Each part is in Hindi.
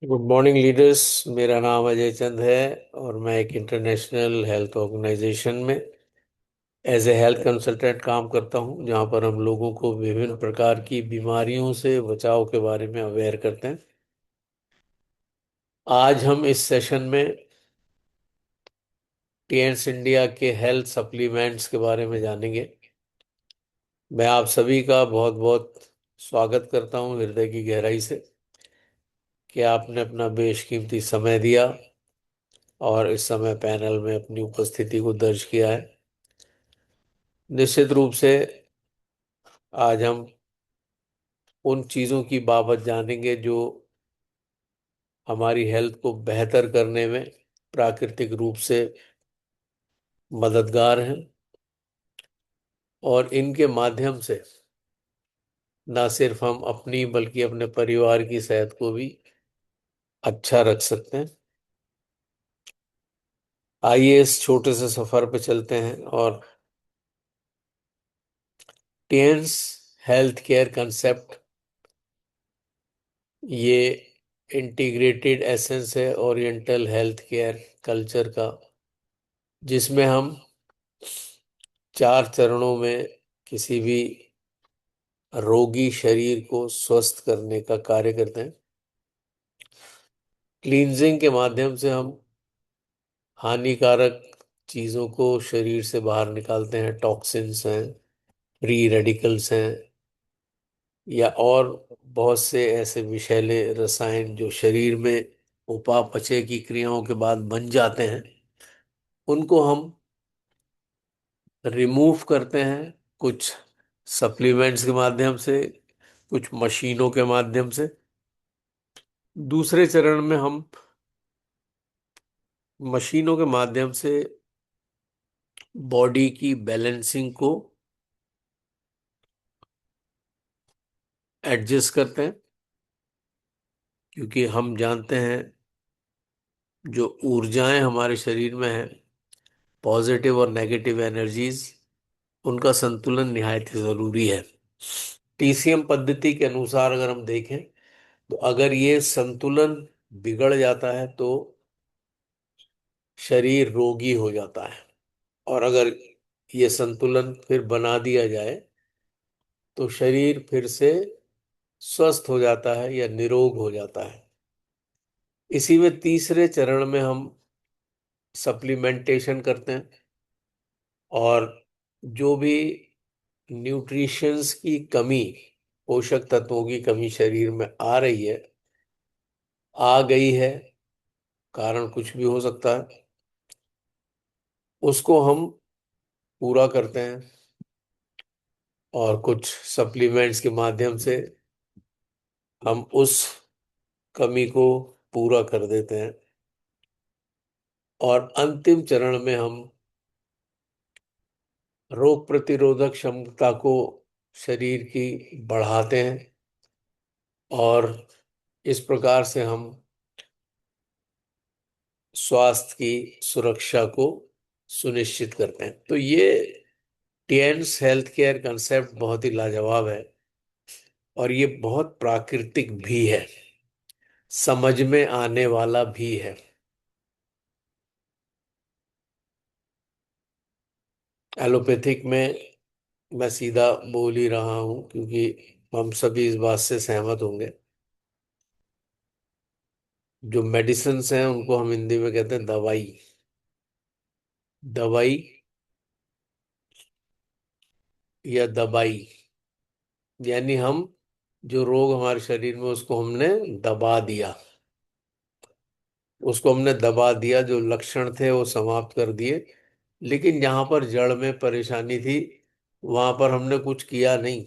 Good morning leaders. मेरा नाम अजय चंद है और मैं एक इंटरनेशनल हेल्थ ऑर्गेनाइजेशन में एज ए हेल्थ कंसल्टेंट काम करता हूं, जहां पर हम लोगों को विभिन्न प्रकार की बीमारियों से बचाव के बारे में अवेयर करते हैं। आज हम इस सेशन में टीएंस इंडिया के हेल्थ सप्लीमेंट्स के बारे में जानेंगे। मैं आप सभी का बहुत बहुत स्वागत करता हूं हृदय की गहराई से कि आपने अपना बेशकीमती समय दिया और इस समय पैनल में अपनी उपस्थिति को दर्ज किया है। निश्चित रूप से आज हम उन चीज़ों की बाबत जानेंगे जो हमारी हेल्थ को बेहतर करने में प्राकृतिक रूप से मददगार हैं और इनके माध्यम से न सिर्फ हम अपनी बल्कि अपने परिवार की सेहत को भी अच्छा रख सकते हैं। आइए इस छोटे से सफर पे चलते हैं और टेंस हेल्थ केयर कंसेप्ट ये इंटीग्रेटेड एसेंस है ओरिएंटल हेल्थ केयर कल्चर का, जिसमें हम 4 चरणों में किसी भी रोगी शरीर को स्वस्थ करने का कार्य करते हैं। क्लींजिंग के माध्यम से हम हानिकारक चीज़ों को शरीर से बाहर निकालते हैं। टॉक्सिन्स हैं, फ्री रेडिकल्स हैं, या और बहुत से ऐसे विषैले रसायन जो शरीर में उपापचय की क्रियाओं के बाद बन जाते हैं, उनको हम रिमूव करते हैं कुछ सप्लीमेंट्स के माध्यम से, कुछ मशीनों के माध्यम से। दूसरे चरण में हम मशीनों के माध्यम से बॉडी की बैलेंसिंग को एडजस्ट करते हैं, क्योंकि हम जानते हैं जो ऊर्जाएं हमारे शरीर में हैं, पॉजिटिव और नेगेटिव एनर्जीज, उनका संतुलन निहायत ही जरूरी है। टीसीएम पद्धति के अनुसार अगर हम देखें तो अगर ये संतुलन बिगड़ जाता है तो शरीर रोगी हो जाता है, और अगर ये संतुलन फिर बना दिया जाए तो शरीर फिर से स्वस्थ हो जाता है या निरोग हो जाता है। इसी में तीसरे चरण में हम सप्लीमेंटेशन करते हैं, और जो भी न्यूट्रिशंस की कमी, पोषक तत्वों की कमी शरीर में आ रही है, आ गई है, कारण कुछ भी हो सकता है, उसको हम पूरा करते हैं और कुछ सप्लीमेंट्स के माध्यम से हम उस कमी को पूरा कर देते हैं। और अंतिम चरण में हम रोग प्रतिरोधक क्षमता को शरीर की बढ़ाते हैं, और इस प्रकार से हम स्वास्थ्य की सुरक्षा को सुनिश्चित करते हैं। तो ये टीएन्स हेल्थ केयर कंसेप्ट बहुत ही लाजवाब है और ये बहुत प्राकृतिक भी है, समझ में आने वाला भी है। एलोपैथिक में मैं सीधा बोल ही रहा हूं, क्योंकि हम सभी इस बात से सहमत होंगे। जो मेडिसिन्स हैं उनको हम हिंदी में कहते हैं दवाई। दवाई या दबाई, यानी हम जो रोग हमारे शरीर में उसको हमने दबा दिया, उसको हमने दबा दिया, जो लक्षण थे वो समाप्त कर दिए। लेकिन जहां पर जड़ में परेशानी थी वहां पर हमने कुछ किया नहीं,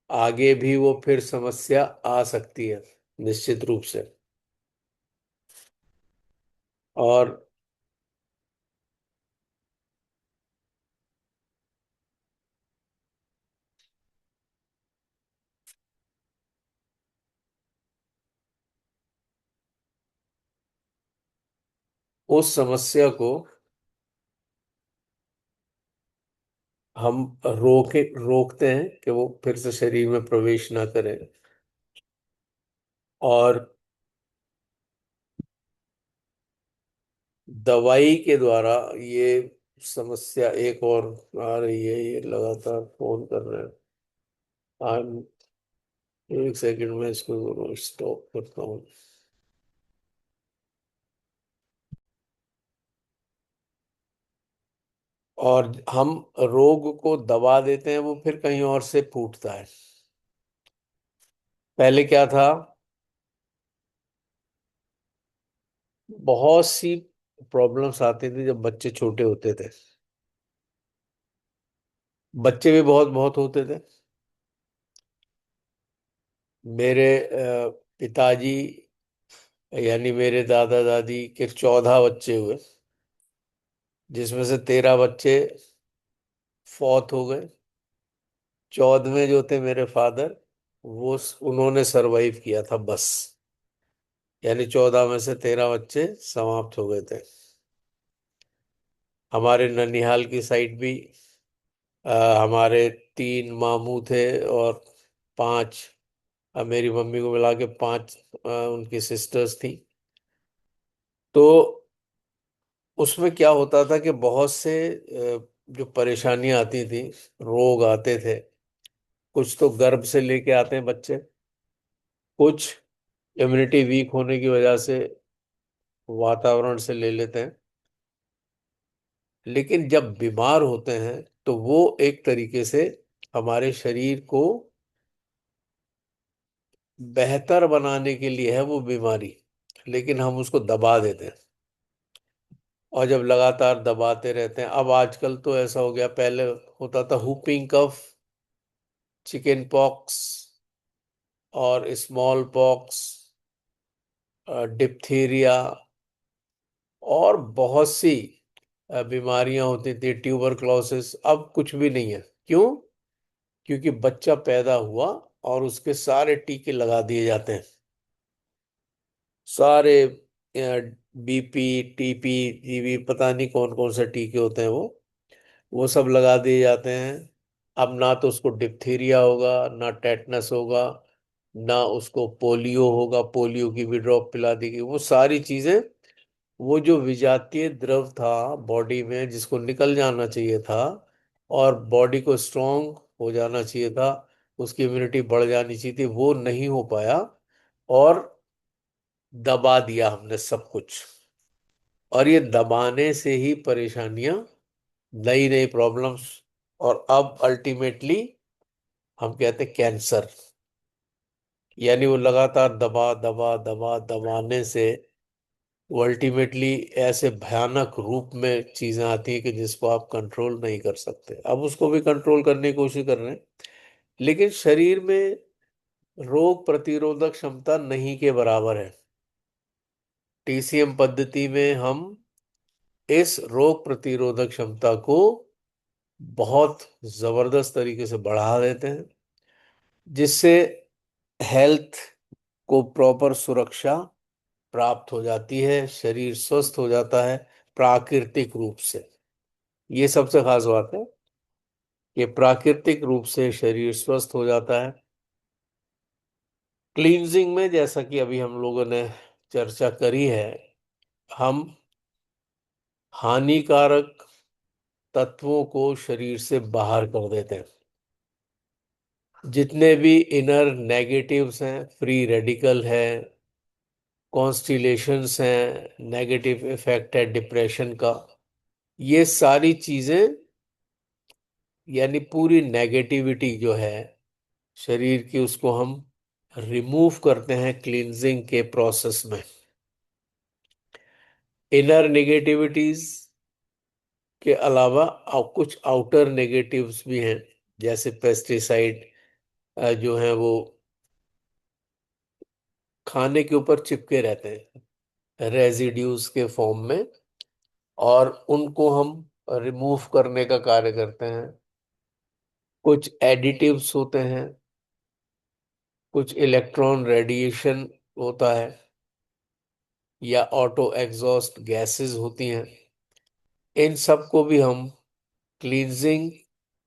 आगे भी वो फिर समस्या आ सकती है निश्चित रूप से। और उस समस्या को हम रोकते हैं कि वो फिर से शरीर में प्रवेश ना करे। और दवाई के द्वारा ये समस्या एक और आ रही है। ये लगातार फोन कर रहे हैं। I'm- एक सेकंड में इसको स्टॉप करता हूँ। और हम रोग को दबा देते हैं, वो फिर कहीं और से फूटता है। पहले क्या था, बहुत सी प्रॉब्लम्स आती थी जब बच्चे छोटे होते थे। बच्चे भी बहुत बहुत होते थे। मेरे पिताजी यानी मेरे दादा दादी के 14 बच्चे हुए, जिसमें से 13 बच्चे फौत हो गए। 14वें जो थे मेरे फादर, उन्होंने सरवाइव किया था बस। यानी 14 में से 13 बच्चे समाप्त हो गए थे। हमारे ननिहाल की साइड भी हमारे 3 मामू थे, और 5, मेरी मम्मी को मिला के 5 उनकी सिस्टर्स थी। तो उसमें क्या होता था कि बहुत से जो परेशानियां आती थी, रोग आते थे। कुछ तो गर्भ से लेके आते हैं बच्चे, कुछ इम्यूनिटी वीक होने की वजह से वातावरण से ले लेते हैं। लेकिन जब बीमार होते हैं तो वो एक तरीके से हमारे शरीर को बेहतर बनाने के लिए है वो बीमारी, लेकिन हम उसको दबा देते हैं। और जब लगातार दबाते रहते हैं, अब आजकल तो ऐसा हो गया, पहले होता था हुपिंग कफ, चिकन पॉक्स और स्मॉल पॉक्स, डिप्थीरिया, और बहुत सी बीमारियां होती थी, ट्यूबरक्लोसिस। अब कुछ भी नहीं है। क्यों? क्योंकि बच्चा पैदा हुआ और उसके सारे टीके लगा दिए जाते हैं। सारे बीपी, टीपी, जीबी, पता नहीं कौन कौन से टीके होते हैं, वो सब लगा दिए जाते हैं। अब ना तो उसको डिप्थीरिया होगा, ना टेटनस होगा, ना उसको पोलियो होगा। पोलियो की भी ड्रॉप पिला दी गई। वो सारी चीजें, वो जो विजातीय द्रव था बॉडी में जिसको निकल जाना चाहिए था और बॉडी को स्ट्रांग हो जाना चाहिए था, उसकी इम्यूनिटी बढ़ जानी चाहिए थी, वो नहीं हो पाया। और दबा दिया हमने सब कुछ। और ये दबाने से ही परेशानियां, नई नई प्रॉब्लम्स, और अब अल्टीमेटली हम कहते हैं कैंसर। यानी वो लगातार दबा दबा दबा दबाने से वो अल्टीमेटली ऐसे भयानक रूप में चीजें आती हैं कि जिसको आप कंट्रोल नहीं कर सकते। अब उसको भी कंट्रोल करने की कोशिश कर रहे हैं, लेकिन शरीर में रोग प्रतिरोधक क्षमता नहीं के बराबर है। टीसीएम पद्धति में हम इस रोग प्रतिरोधक क्षमता को बहुत जबरदस्त तरीके से बढ़ा देते हैं, जिससे हेल्थ को प्रॉपर सुरक्षा प्राप्त हो जाती है, शरीर स्वस्थ हो जाता है प्राकृतिक रूप से। ये सबसे खास बात है कि प्राकृतिक रूप से शरीर स्वस्थ हो जाता है। क्लींजिंग में, जैसा कि अभी हम लोगों ने चर्चा करी है, हम हानिकारक तत्वों को शरीर से बाहर कर देते हैं। जितने भी इनर नेगेटिव्स हैं, फ्री रेडिकल है, कॉन्स्टिलेशंस हैं, नेगेटिव इफेक्ट है डिप्रेशन का, ये सारी चीजें, यानी पूरी नेगेटिविटी जो है शरीर की, उसको हम रिमूव करते हैं क्लींजिंग के प्रोसेस में। इनर नेगेटिविटीज के अलावा कुछ आउटर नेगेटिव्स भी हैं, जैसे पेस्टिसाइड जो हैं वो खाने के ऊपर चिपके रहते हैं रेजिड्यूज के फॉर्म में, और उनको हम रिमूव करने का कार्य करते हैं। कुछ एडिटिव्स होते हैं, कुछ इलेक्ट्रॉन रेडिएशन होता है, या ऑटो एग्जॉस्ट गैसेस होती हैं। इन सब को भी हम क्लींजिंग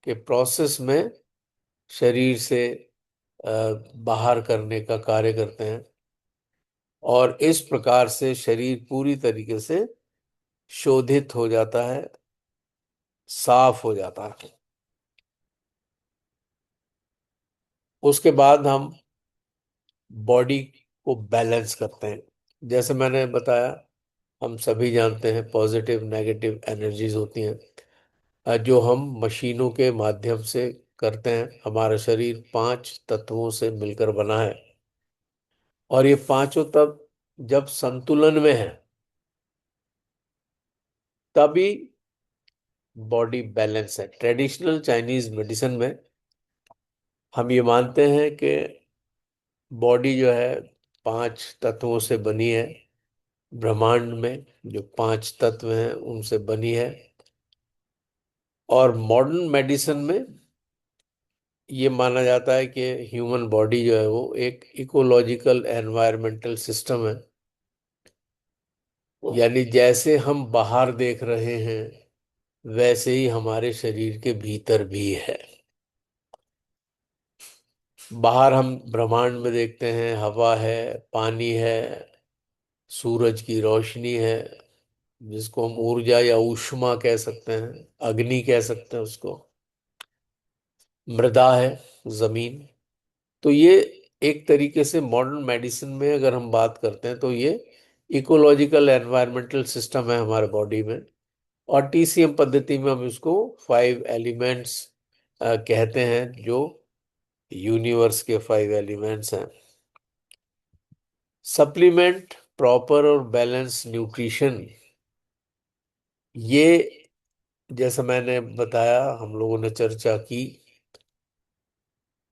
के प्रोसेस में शरीर से अ, बाहर करने का कार्य करते हैं। और इस प्रकार से शरीर पूरी तरीके से शोधित हो जाता है, साफ हो जाता है। उसके बाद हम बॉडी को बैलेंस करते हैं। जैसे मैंने बताया, हम सभी जानते हैं पॉजिटिव नेगेटिव एनर्जीज होती हैं, जो हम मशीनों के माध्यम से करते हैं। हमारा शरीर 5 तत्वों से मिलकर बना है, और ये पांचों तत्व जब संतुलन में है तभी बॉडी बैलेंस है। ट्रेडिशनल चाइनीज मेडिसिन में हम ये मानते हैं कि बॉडी जो है 5 तत्वों से बनी है। ब्रह्मांड में जो 5 तत्व हैं उनसे बनी है। और मॉडर्न मेडिसिन में ये माना जाता है कि ह्यूमन बॉडी जो है वो एक इकोलॉजिकल एनवायरमेंटल सिस्टम है। यानी जैसे हम बाहर देख रहे हैं वैसे ही हमारे शरीर के भीतर भी है। बाहर हम ब्रह्मांड में देखते हैं हवा है, पानी है, सूरज की रोशनी है, जिसको हम ऊर्जा या ऊष्मा कह सकते हैं, अग्नि कह सकते हैं उसको, मृदा है, जमीन। तो ये एक तरीके से मॉडर्न मेडिसिन में अगर हम बात करते हैं तो ये इकोलॉजिकल एनवायरमेंटल सिस्टम है हमारे बॉडी में। और टीसीएम पद्धति में हम इसको 5 एलिमेंट्स कहते हैं, जो यूनिवर्स के 5 एलिमेंट्स हैं। सप्लीमेंट, प्रॉपर और बैलेंस न्यूट्रिशन, ये जैसा मैंने बताया, हम लोगों ने चर्चा की,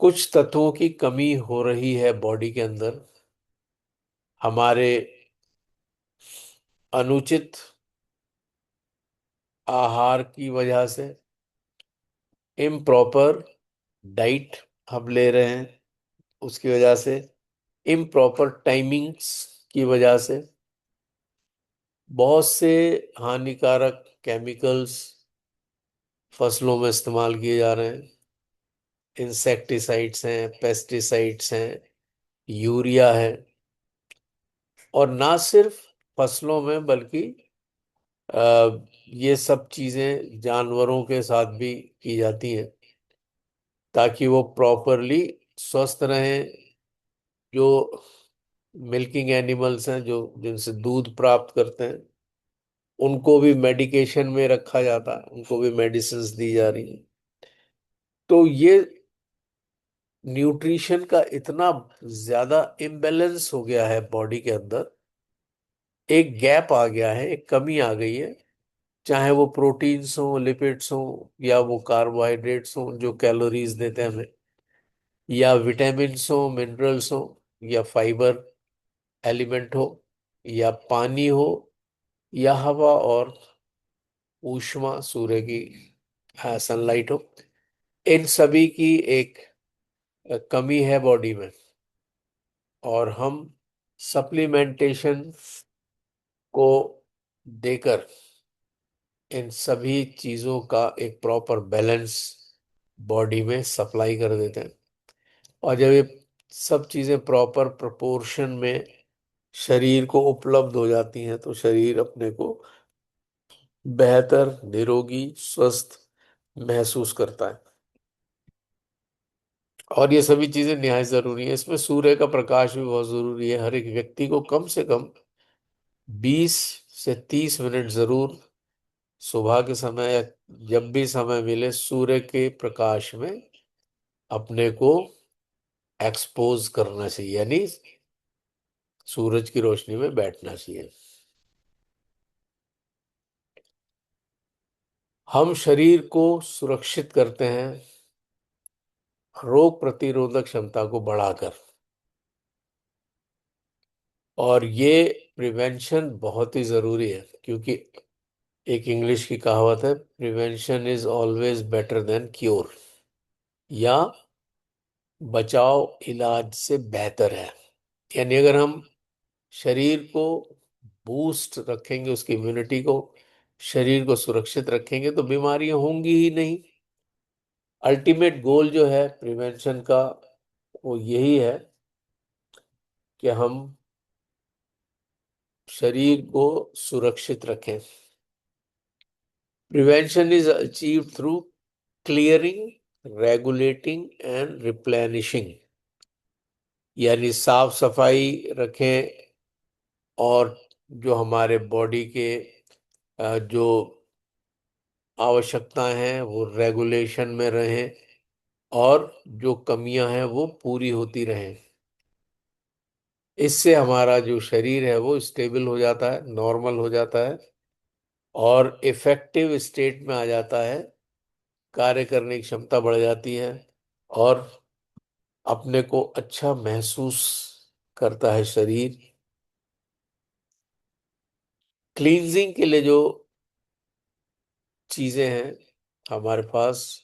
कुछ तत्वों की कमी हो रही है बॉडी के अंदर हमारे अनुचित आहार की वजह से, इम्प्रॉपर डाइट हम ले रहे हैं उसकी वजह से, इम्प्रॉपर टाइमिंग्स की वजह से, बहुत से हानिकारक केमिकल्स फसलों में इस्तेमाल किए जा रहे हैं। इंसेक्टिसाइड्स हैं, पेस्टिसाइड्स हैं, यूरिया है। और ना सिर्फ फसलों में बल्कि ये सब चीजें जानवरों के साथ भी की जाती हैं, ताकि वो प्रॉपरली स्वस्थ रहें। जो मिल्किंग एनिमल्स हैं, जो जिनसे दूध प्राप्त करते हैं, उनको भी मेडिकेशन में रखा जाता है, उनको भी मेडिसिन्स दी जा रही हैं। तो ये न्यूट्रिशन का इतना ज्यादा इम्बैलेंस हो गया है बॉडी के अंदर, एक गैप आ गया है, एक कमी आ गई है। चाहे वो प्रोटीन्स हो, लिपिड्स हो, या वो कार्बोहाइड्रेट्स हो जो कैलोरीज देते हैं हमें, या विटामिन्स हो, मिनरल्स हो, या फाइबर एलिमेंट हो, या पानी हो, या हवा और ऊष्मा सूर्य की सनलाइट हो। इन सभी की एक कमी है बॉडी में, और हम सप्लीमेंटेशन को देकर इन सभी चीजों का एक प्रॉपर बैलेंस बॉडी में सप्लाई कर देते हैं। और जब ये सब चीजें प्रॉपर प्रोपोर्शन में शरीर को उपलब्ध हो जाती हैं तो शरीर अपने को बेहतर, निरोगी, स्वस्थ महसूस करता है। और ये सभी चीजें निहायत जरूरी है। इसमें सूर्य का प्रकाश भी बहुत जरूरी है। हर एक व्यक्ति को कम से कम 20 से 30 मिनट जरूर सुबह के समय या जब भी समय मिले सूर्य के प्रकाश में अपने को एक्सपोज करना चाहिए, यानी सूरज की रोशनी में बैठना चाहिए। हम शरीर को सुरक्षित करते हैं रोग प्रतिरोधक क्षमता को बढ़ाकर, और ये प्रिवेंशन बहुत ही जरूरी है, क्योंकि एक इंग्लिश की कहावत है, prevention is always better than cure, या बचाव इलाज से बेहतर है। यानी अगर हम शरीर को बूस्ट रखेंगे, उसकी इम्यूनिटी को, शरीर को सुरक्षित रखेंगे, तो बीमारियां होंगी ही नहीं। अल्टीमेट गोल जो है प्रिवेंशन का वो यही है कि हम शरीर को सुरक्षित रखें। Prevention is achieved through clearing, regulating and replenishing. यानी साफ सफाई रखें, और जो हमारे बॉडी के जो आवश्यकताएं हैं वो रेगुलेशन में रहें, और जो कमियां हैं वो पूरी होती रहें। इससे हमारा जो शरीर है वो स्टेबल हो जाता है, नॉर्मल हो जाता है, और इफेक्टिव स्टेट में आ जाता है। कार्य करने की क्षमता बढ़ जाती है, और अपने को अच्छा महसूस करता है शरीर। क्लींजिंग के लिए जो चीजें हैं हमारे पास,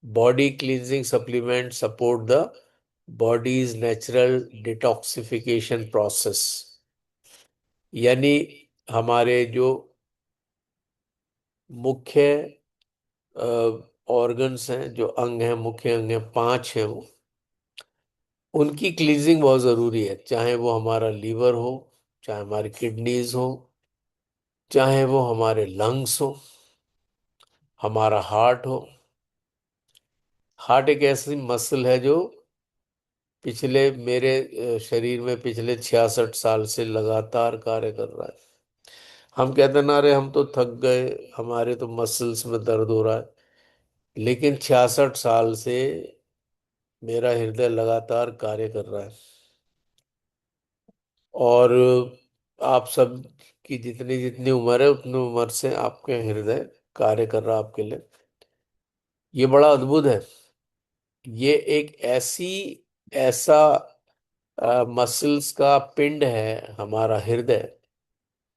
body cleansing supplement support the body's natural detoxification process. यानी हमारे जो मुख्य ऑर्गन्स हैं, जो अंग हैं, मुख्य अंग हैं, 5 हैं वो, उनकी क्लींजिंग बहुत जरूरी है। चाहे वो हमारा लीवर हो, चाहे हमारी किडनीज हो, चाहे वो हमारे लंग्स हो, हमारा हार्ट हो। हार्ट एक ऐसी मसल है जो पिछले मेरे शरीर में पिछले 66 साल से लगातार कार्य कर रहा है। हम कहते ना, रहे हम तो थक गए, हमारे तो मसल्स में दर्द हो रहा है, लेकिन 66 साल से मेरा हृदय लगातार कार्य कर रहा है। और आप सब की जितनी जितनी उम्र है, उतनी उम्र से आपके हृदय कार्य कर रहा है आपके लिए। ये बड़ा अद्भुत है। ये एक ऐसा मसल्स का पिंड है हमारा हृदय।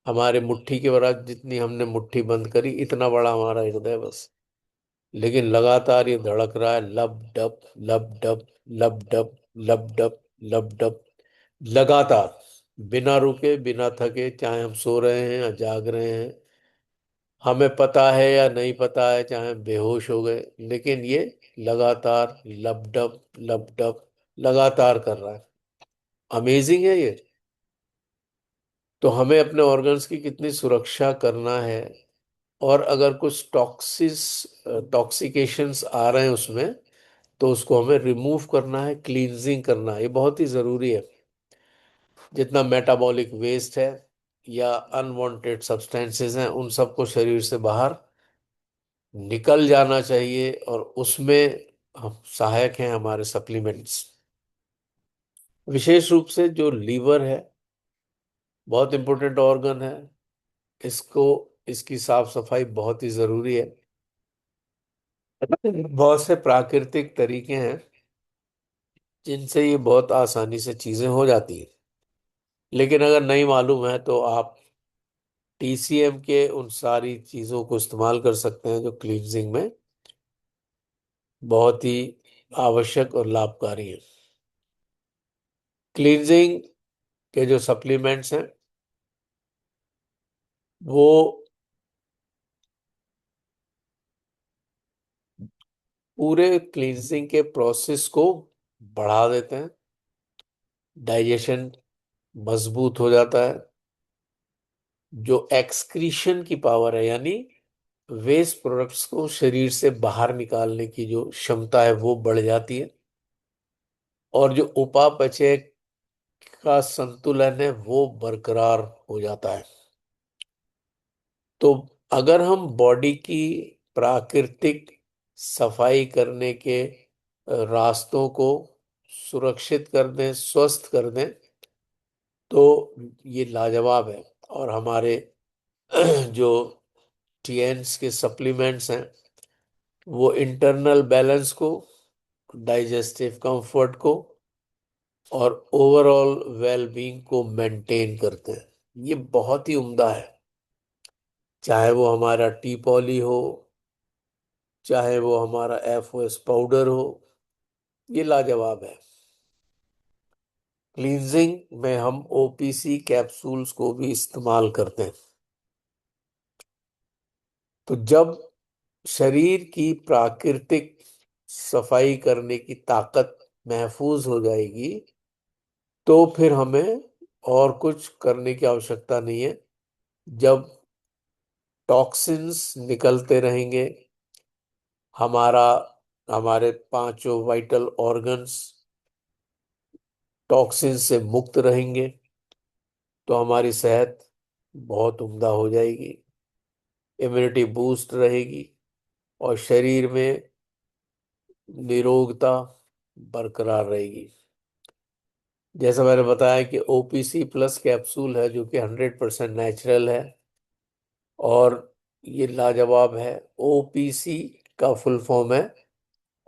हमारे मुट्ठी के बराबर, जितनी हमने मुट्ठी बंद करी इतना बड़ा हमारा हृदय बस। लेकिन लगातार ये धड़क रहा है, लब डब लब डब लब डब लब डब लब डब, लगातार, बिना रुके बिना थके। चाहे हम सो रहे हैं या जाग रहे हैं, हमें पता है या नहीं पता है, चाहे हम बेहोश हो गए, लेकिन ये लगातार लब डब लगातार कर रहा है। अमेजिंग है ये। तो हमें अपने ऑर्गन्स की कितनी सुरक्षा करना है। और अगर कुछ टॉक्सिकेशंस आ रहे हैं उसमें, तो उसको हमें रिमूव करना है, क्लींजिंग करना है। ये बहुत ही जरूरी है। जितना मेटाबॉलिक वेस्ट है या अनवांटेड सब्सटेंसेस हैं, उन सबको शरीर से बाहर निकल जाना चाहिए, और उसमें हम सहायक हैं हमारे सप्लीमेंट्स। विशेष रूप से जो लीवर है, बहुत इंपॉर्टेंट ऑर्गन है। इसको इसकी साफ सफाई बहुत ही जरूरी है। बहुत से प्राकृतिक तरीके हैं जिनसे ये बहुत आसानी से चीजें हो जाती है। लेकिन अगर नहीं मालूम है तो आप टीसीएम के उन सारी चीजों को इस्तेमाल कर सकते हैं, जो क्लींजिंग में बहुत ही आवश्यक और लाभकारी है। क्लींजिंग के जो सप्लीमेंट्स हैं वो पूरे क्लींजिंग के प्रोसेस को बढ़ा देते हैं। डाइजेशन मजबूत हो जाता है। जो एक्सक्रीशन की पावर है, यानी वेस्ट प्रोडक्ट्स को शरीर से बाहर निकालने की जो क्षमता है, वो बढ़ जाती है। और जो उपापचय का संतुलन है वो बरकरार हो जाता है। तो अगर हम बॉडी की प्राकृतिक सफाई करने के रास्तों को सुरक्षित कर दें, स्वस्थ कर दें, तो ये लाजवाब है। और हमारे जो टीएन्स के सप्लीमेंट्स हैं, वो इंटरनल बैलेंस को, डाइजेस्टिव कंफर्ट को, और ओवरऑल वेलबींग को मेंटेन करते हैं। ये बहुत ही उम्दा है। चाहे वो हमारा टी पॉली हो, चाहे वो हमारा एफओएस पाउडर हो, ये लाजवाब है। क्लींजिंग में हम ओपीसी कैप्सूल्स को भी इस्तेमाल करते हैं। तो जब शरीर की प्राकृतिक सफाई करने की ताकत महफूज हो जाएगी, तो फिर हमें और कुछ करने की आवश्यकता नहीं है। जब टॉक्सिन्स निकलते रहेंगे, हमारा हमारे पांचों वाइटल ऑर्गन्स टॉक्सिन से मुक्त रहेंगे, तो हमारी सेहत बहुत उम्दा हो जाएगी, इम्यूनिटी बूस्ट रहेगी और शरीर में निरोगता बरकरार रहेगी। जैसा मैंने बताया कि ओपीसी प्लस कैप्सूल है, जो कि 100% नेचुरल है और ये लाजवाब है। ओपीसी का फुल फॉर्म है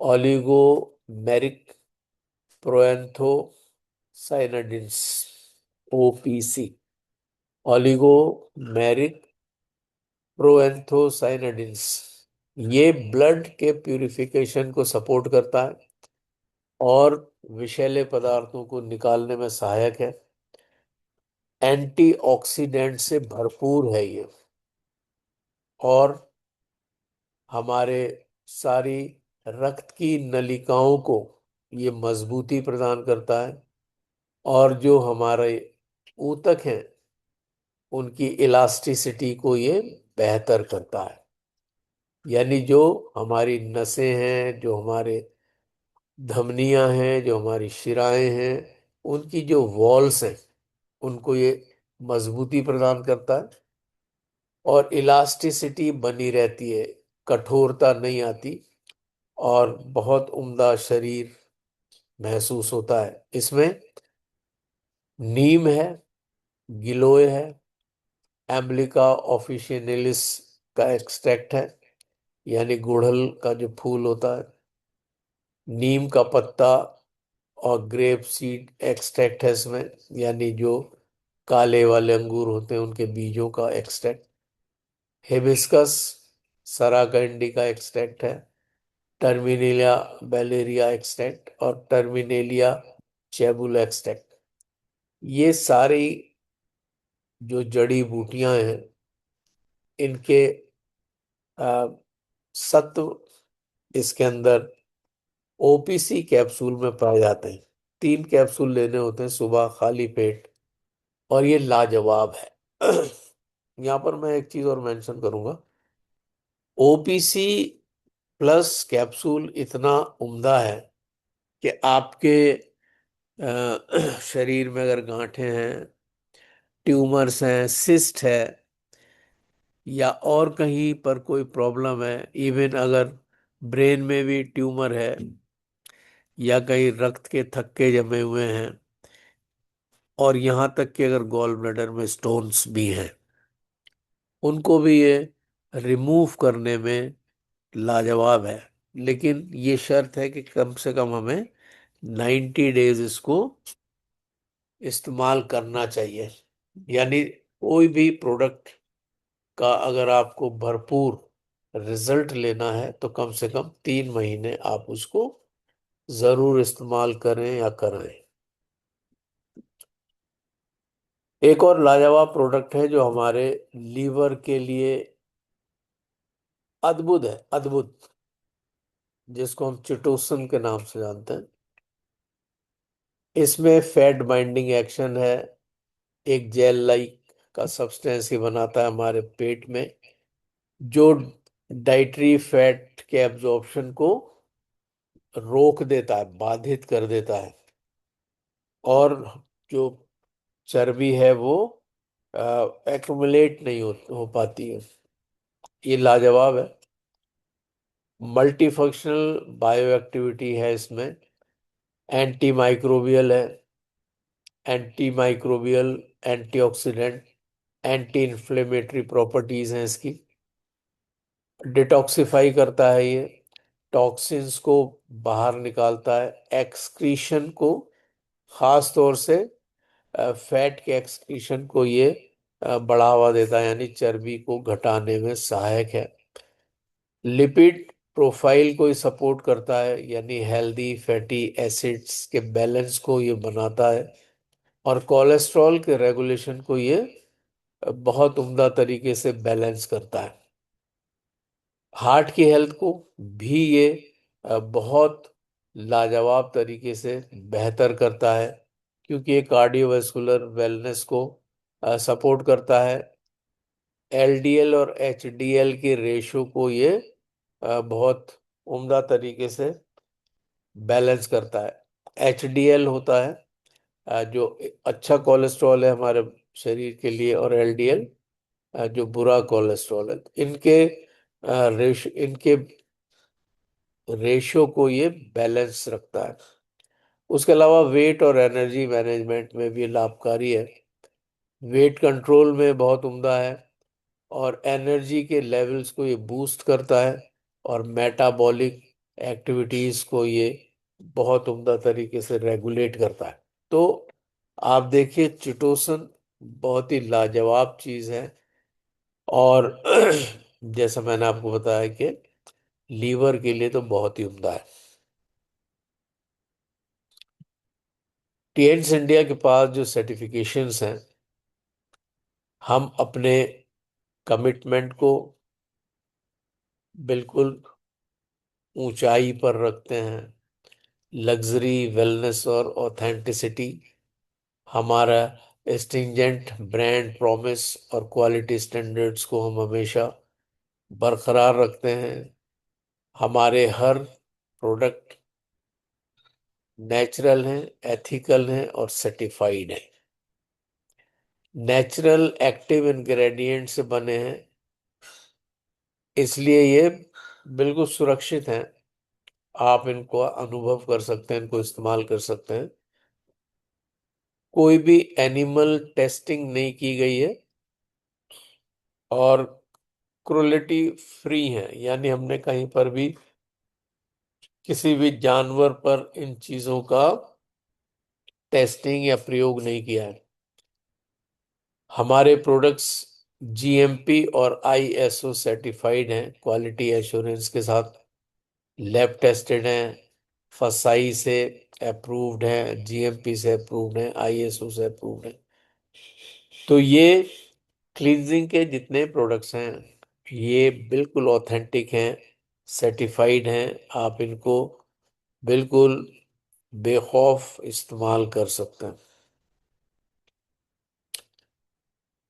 ओलिगो मेरिक प्रोएंथोसाइनाडिन्स। OPC, oligo मेरिक प्रोएंथोसाइनाडिन्स। ये ब्लड के प्यूरिफिकेशन को सपोर्ट करता है और विषैले पदार्थों को निकालने में सहायक है। एंटीऑक्सीडेंट से भरपूर है ये और हमारे सारी रक्त की नलिकाओं को ये मजबूती प्रदान करता है और जो हमारे ऊतक हैं उनकी इलास्टिसिटी को ये बेहतर करता है। यानी जो हमारी नसें हैं, जो हमारे धमनियां हैं, जो हमारी शिराएं हैं, उनकी जो वॉल्स हैं उनको ये मजबूती प्रदान करता है और इलास्टिसिटी बनी रहती है, कठोरता नहीं आती और बहुत उम्दा शरीर महसूस होता है। इसमें नीम है, गिलोय है, एम्बलिका ऑफिशियनालिस का एक्सट्रैक्ट है, यानी गुड़हल का जो फूल होता है, नीम का पत्ता और ग्रेप सीड एक्सट्रैक्ट है इसमें, यानी जो काले वाले अंगूर होते हैं उनके बीजों का एक्सट्रैक्ट, हिबिस्कस सराकंडी का एक्सट्रैक्ट है, टर्मिनेलिया बेलेरिया एक्सट्रैक्ट और टर्मिनेलिया चेबुला एक्सट्रैक्ट। ये सारी जो जड़ी बूटियां हैं, इनके अ, सत्व इसके अंदर ओपीसी कैप्सूल में पाए जाते हैं। 3 कैप्सूल लेने होते हैं सुबह खाली पेट और ये लाजवाब है। यहाँ पर मैं एक चीज और मेंशन करूंगा। ओपीसी प्लस कैप्सूल इतना उम्दा है कि आपके शरीर में अगर गांठें हैं, ट्यूमर्स हैं, सिस्ट है या और कहीं पर कोई प्रॉब्लम है, इवन अगर ब्रेन में भी ट्यूमर है या कहीं रक्त के थक्के जमे हुए हैं और यहाँ तक कि अगर गॉल ब्लैडर में स्टोन्स भी हैं, उनको भी ये रिमूव करने में लाजवाब है। लेकिन ये शर्त है कि कम से कम हमें 90 डेज इसको इस्तेमाल करना चाहिए। यानी कोई भी प्रोडक्ट का अगर आपको भरपूर रिजल्ट लेना है तो कम से कम 3 महीने आप उसको जरूर इस्तेमाल करें या करें। एक और लाजवाब प्रोडक्ट है जो हमारे लीवर के लिए अद्भुत है, अद्भुत, जिसको हम चिटोसन के नाम से जानते हैं। इसमें फैट बाइंडिंग एक्शन है, एक जेल लाइक का सब्सटेंस ही बनाता है हमारे पेट में, जो डाइटरी फैट के एब्जॉर्प्शन को रोक देता है, बाधित कर देता है और जो चर्बी है वो एक्युमुलेट नहीं हो पाती है। ये लाजवाब है। मल्टी फंक्शनल बायो एक्टिविटी है इसमें, एंटी माइक्रोबियल है, anti microbial, antioxidant, anti inflammatory properties हैं इसकी, डिटॉक्सिफाई करता है ये, टॉक्सिन्स को बाहर निकालता है, एक्सक्रीशन को, खास तौर से फैट के एक्सक्रीशन को ये बढ़ावा देता है, यानी चर्बी को घटाने में सहायक है। लिपिड प्रोफाइल को ये सपोर्ट करता है, यानी हेल्दी फैटी एसिड्स के बैलेंस को ये बनाता है और कोलेस्ट्रॉल के रेगुलेशन को ये बहुत उम्दा तरीके से बैलेंस करता है। हार्ट की हेल्थ को भी ये बहुत लाजवाब तरीके से बेहतर करता है, क्योंकि ये कार्डियोवैस्कुलर वेलनेस को सपोर्ट करता है। एलडीएल और एचडीएल के रेशो को ये बहुत उम्दा तरीके से बैलेंस करता है। एचडीएल होता है जो अच्छा कोलेस्ट्रॉल है हमारे शरीर के लिए, और एलडीएल जो बुरा कोलेस्ट्रॉल है। इनके रेशो को ये बैलेंस रखता है। उसके अलावा वेट और एनर्जी मैनेजमेंट में भी लाभकारी है। वेट कंट्रोल में बहुत उम्दा है, और एनर्जी के लेवल्स को ये बूस्ट करता है, और मेटाबॉलिक एक्टिविटीज को ये बहुत उम्दा तरीके से रेगुलेट करता है। तो आप देखिए, चिटोसन बहुत ही लाजवाब चीज है। और जैसा मैंने आपको बताया कि लीवर के लिए तो बहुत ही उम्दा है। टीएन्स इंडिया के पास जो सर्टिफिकेशंस हैं, हम अपने कमिटमेंट को बिल्कुल ऊंचाई पर रखते हैं। लग्जरी, वेलनेस और ऑथेंटिसिटी हमारा स्ट्रिंजेंट ब्रांड प्रॉमिस और क्वालिटी स्टैंडर्ड्स को हम हमेशा बरकरार रखते हैं। हमारे हर प्रोडक्ट नेचुरल हैं, एथिकल हैं और सर्टिफाइड हैं। नेचुरल एक्टिव इंग्रेडिएंट से बने हैं, इसलिए ये बिल्कुल सुरक्षित हैं। आप इनको अनुभव कर सकते हैं, इनको इस्तेमाल कर सकते हैं। कोई भी एनिमल टेस्टिंग नहीं की गई है, और क्रुएल्टी फ्री है, यानी हमने कहीं पर भी किसी भी जानवर पर इन चीजों का टेस्टिंग या प्रयोग नहीं किया है। हमारे प्रोडक्ट्स जीएमपी और आईएसओ सर्टिफाइड हैं, क्वालिटी एश्योरेंस के साथ। लैब टेस्टेड हैं, फसाई से अप्रूव्ड हैं, जीएमपी से अप्रूव्ड हैं, आईएसओ से अप्रूव्ड हैं। तो ये क्लींजिंग के जितने प्रोडक्ट्स हैं, ये बिल्कुल ऑथेंटिक हैं, सर्टिफाइड हैं। आप इनको बिल्कुल बेखौफ इस्तेमाल कर सकते हैं।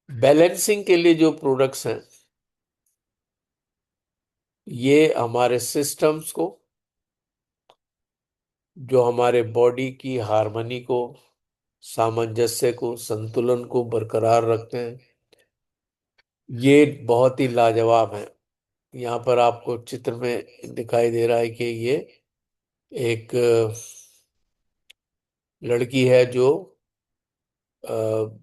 बैलेंसिंग के लिए जो प्रोडक्ट्स हैं, ये हमारे सिस्टम्स को, जो हमारे बॉडी की हार्मनी को, सामंजस्य को, संतुलन को बरकरार रखते हैं। ये बहुत ही लाजवाब है। यहाँ पर आपको चित्र में दिखाई दे रहा है कि ये एक लड़की है जो अ,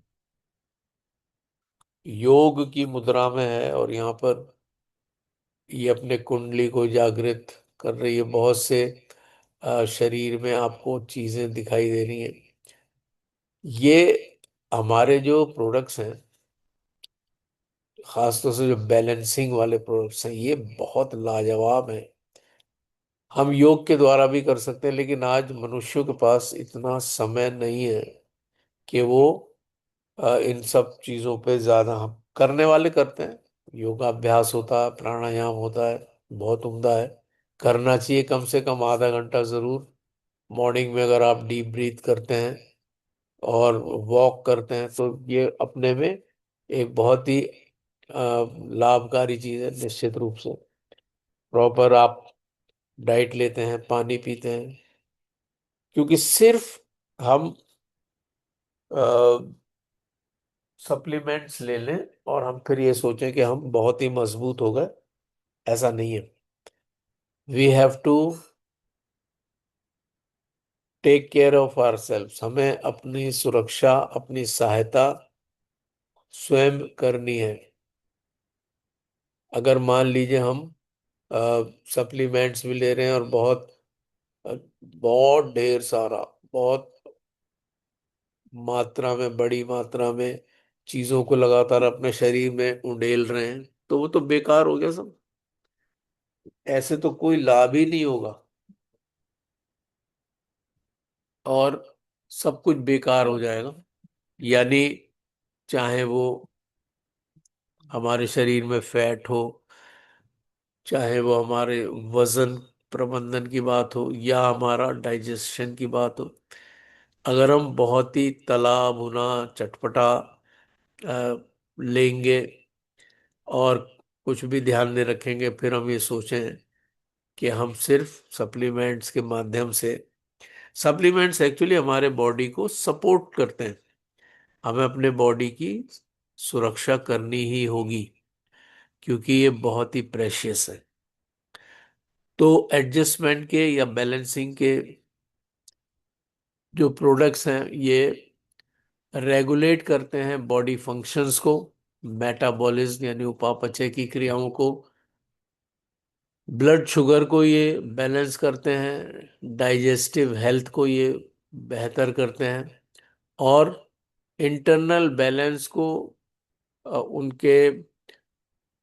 योग की मुद्रा में है, और यहाँ पर ये अपने कुंडली को जागृत कर रही है। बहुत से शरीर में आपको चीजें दिखाई दे रही हैं। ये हमारे जो प्रोडक्ट्स हैं, खासतौर से जो बैलेंसिंग वाले प्रोडक्ट्स हैं, ये बहुत लाजवाब हैं। हम योग के द्वारा भी कर सकते हैं, लेकिन आज मनुष्यों के पास इतना समय नहीं है कि वो इन सब चीजों पे ज्यादा, हम करने वाले करते हैं। योगाभ्यास होता है, प्राणायाम होता है, बहुत उम्दा है, करना चाहिए कम से कम आधा घंटा जरूर। मॉर्निंग में अगर आप डीप ब्रीथ करते हैं और वॉक करते हैं, तो ये अपने में एक बहुत ही लाभकारी चीज है। निश्चित रूप से प्रॉपर आप डाइट लेते हैं, पानी पीते हैं, क्योंकि सिर्फ हम सप्लीमेंट्स ले लें और हम फिर ये सोचें कि हम बहुत ही मजबूत हो गए, ऐसा नहीं है। We have to take care of our self. हमें अपनी सुरक्षा, अपनी सहायता स्वयं करनी है। अगर मान लीजिए हम सप्लीमेंट्स भी ले रहे हैं, और बहुत ढेर सारा, बहुत मात्रा में, बड़ी मात्रा में चीजों को लगातार अपने शरीर में उंडेल रहे हैं, तो वो तो बेकार हो गया सब। ऐसे तो कोई लाभ ही नहीं होगा, और सब कुछ बेकार हो जाएगा। यानी चाहे वो हमारे शरीर में फैट हो, चाहे वो हमारे वजन प्रबंधन की बात हो, या हमारा डाइजेशन की बात हो, अगर हम बहुत ही तला भुना चटपटा लेंगे और कुछ भी ध्यान नहीं रखेंगे, फिर हम ये सोचें कि हम सिर्फ सप्लीमेंट्स के माध्यम से, सप्लीमेंट्स एक्चुअली हमारे बॉडी को सपोर्ट करते हैं, हमें अपने बॉडी की सुरक्षा करनी ही होगी क्योंकि ये बहुत ही प्रेशियस है। तो एडजस्टमेंट के या बैलेंसिंग के जो प्रोडक्ट्स हैं ये रेगुलेट करते हैं बॉडी फंक्शंस को, मेटाबॉलिज्म यानी उपापचय की क्रियाओं को, ब्लड शुगर को ये बैलेंस करते हैं, डाइजेस्टिव हेल्थ को ये बेहतर करते हैं, और इंटरनल बैलेंस को उनके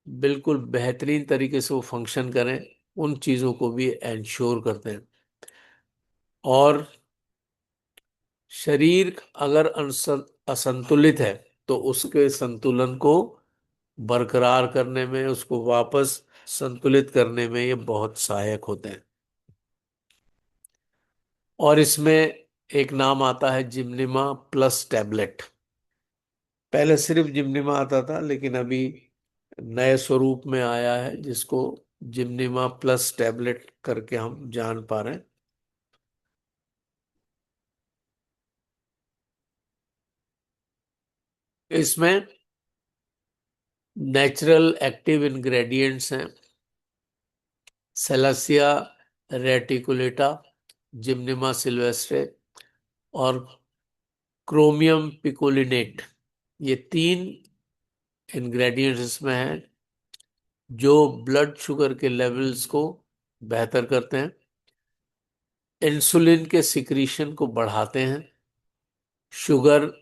बिल्कुल बेहतरीन तरीके से वो फंक्शन करें, उन चीज़ों को भी इंश्योर करते हैं। और शरीर अगर असंतुलित है तो उसके संतुलन को बरकरार करने में, उसको वापस संतुलित करने में ये बहुत सहायक होते हैं। और इसमें एक नाम आता है जिम्निमा प्लस टैबलेट। पहले सिर्फ जिम्निमा आता था, लेकिन अभी नए स्वरूप में आया है जिसको जिम्निमा प्लस टैबलेट करके हम जान पा रहे हैं। इसमें नेचुरल एक्टिव इंग्रेडिएंट्स हैं, सेलेसिया रेटिकुलेटा, जिम्निमा सिल्वेस्ट्रे और क्रोमियम पिकोलिनेट, ये तीन इंग्रेडिएंट्स इसमें हैं जो ब्लड शुगर के लेवल्स को बेहतर करते हैं, इंसुलिन के सिक्रीशन को बढ़ाते हैं, शुगर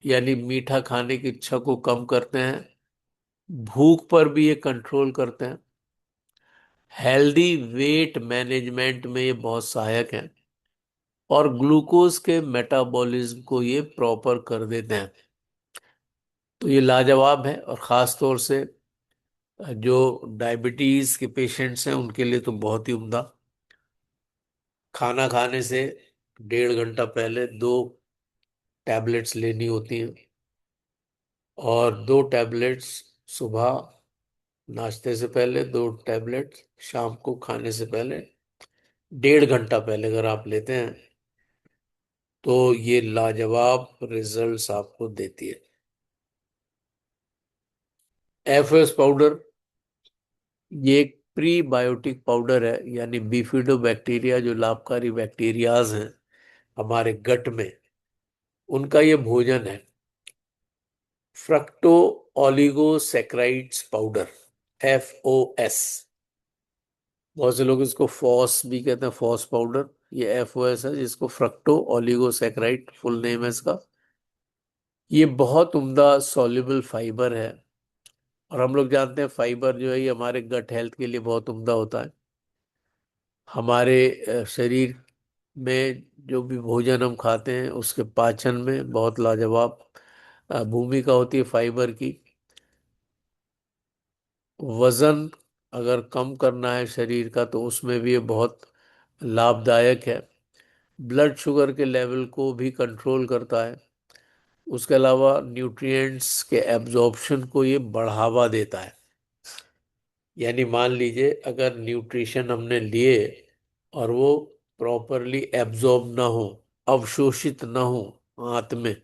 यानी मीठा खाने की इच्छा को कम करते हैं, भूख पर भी ये कंट्रोल करते हैं, हेल्दी वेट मैनेजमेंट में ये बहुत सहायक हैं, और ग्लूकोज के मेटाबॉलिज्म को ये प्रॉपर कर देते हैं। तो ये लाजवाब है, और ख़ास तौर से जो डायबिटीज़ के पेशेंट्स हैं उनके लिए तो बहुत ही उम्दा। खाना खाने से 1.5 घंटा पहले 2 टैबलेट्स लेनी होती हैं, और 2 टैबलेट्स सुबह नाश्ते से पहले, 2 टैबलेट्स शाम को खाने से पहले, 1.5 घंटा पहले अगर आप लेते हैं तो ये लाजवाब रिजल्ट्स आपको देती है। एफएस पाउडर ये एक प्रीबायोटिक पाउडर है, यानी बिफिडो बैक्टीरिया जो लाभकारी बैक्टीरियाज हैं हमारे गट में, उनका ये भोजन है। फ्रक्टो ओलिगोसैकराइड्स पाउडर, एफओएस, बहुत से लोग इसको फॉस भी कहते हैं, फॉस पाउडर। ये एफओएस है जिसको फ्रक्टो ओलिगोसैकराइड फुल नेम है इसका। ये बहुत उम्दा सॉल्युबल फाइबर है, और हम लोग जानते हैं फाइबर जो है ये हमारे गट हेल्थ के लिए बहुत उम्दा होता है। हमारे शरीर में जो भी भोजन हम खाते हैं उसके पाचन में बहुत लाजवाब भूमिका होती है फाइबर की। वजन अगर कम करना है शरीर का तो उसमें भी ये बहुत लाभदायक है, ब्लड शुगर के लेवल को भी कंट्रोल करता है। उसके अलावा न्यूट्रिएंट्स के एब्जॉर्प्शन को ये बढ़ावा देता है। यानी मान लीजिए अगर न्यूट्रिशन हमने लिए और वो प्रॉपरली एब्जॉर्ब ना हो, अवशोषित ना हो आंत में,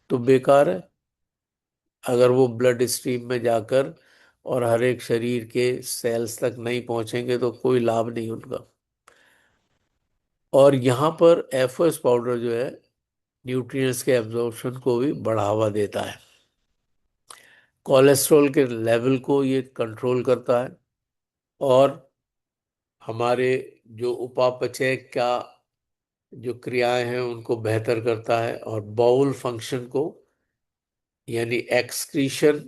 तो बेकार है। अगर वो ब्लड स्ट्रीम में जाकर और हर एक शरीर के सेल्स तक नहीं पहुंचेंगे तो कोई लाभ नहीं उनका। और यहाँ पर एफओएस पाउडर जो है न्यूट्रिएंट्स के एब्जॉर्प्शन को भी बढ़ावा देता है, कोलेस्ट्रॉल के लेवल को ये कंट्रोल करता है, और हमारे जो उपापचय का जो क्रियाएं हैं उनको बेहतर करता है, और बाउल फंक्शन को यानी एक्सक्रीशन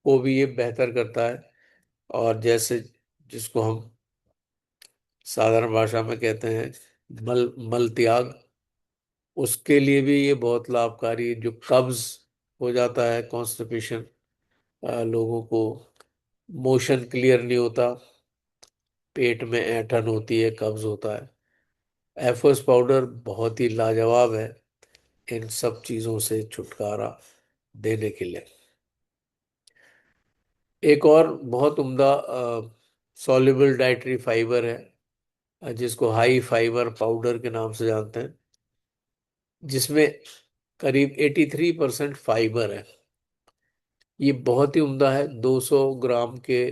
को भी ये बेहतर करता है। और जैसे जिसको हम साधारण भाषा में कहते हैं मल मल त्याग, उसके लिए भी ये बहुत लाभकारी है। जो कब्ज हो जाता है, कॉन्स्टिपेशन, लोगों को मोशन क्लियर नहीं होता, पेट में ऐंठन होती है, कब्ज होता है, एफोस पाउडर बहुत ही लाजवाब है इन सब चीज़ों से छुटकारा देने के लिए। एक और बहुत उम्दा सॉल्युबल डाइटरी फाइबर है, जिसको हाई फाइबर पाउडर के नाम से जानते हैं, जिसमें करीब 83% फाइबर है। ये बहुत ही उम्दा है। 200 ग्राम के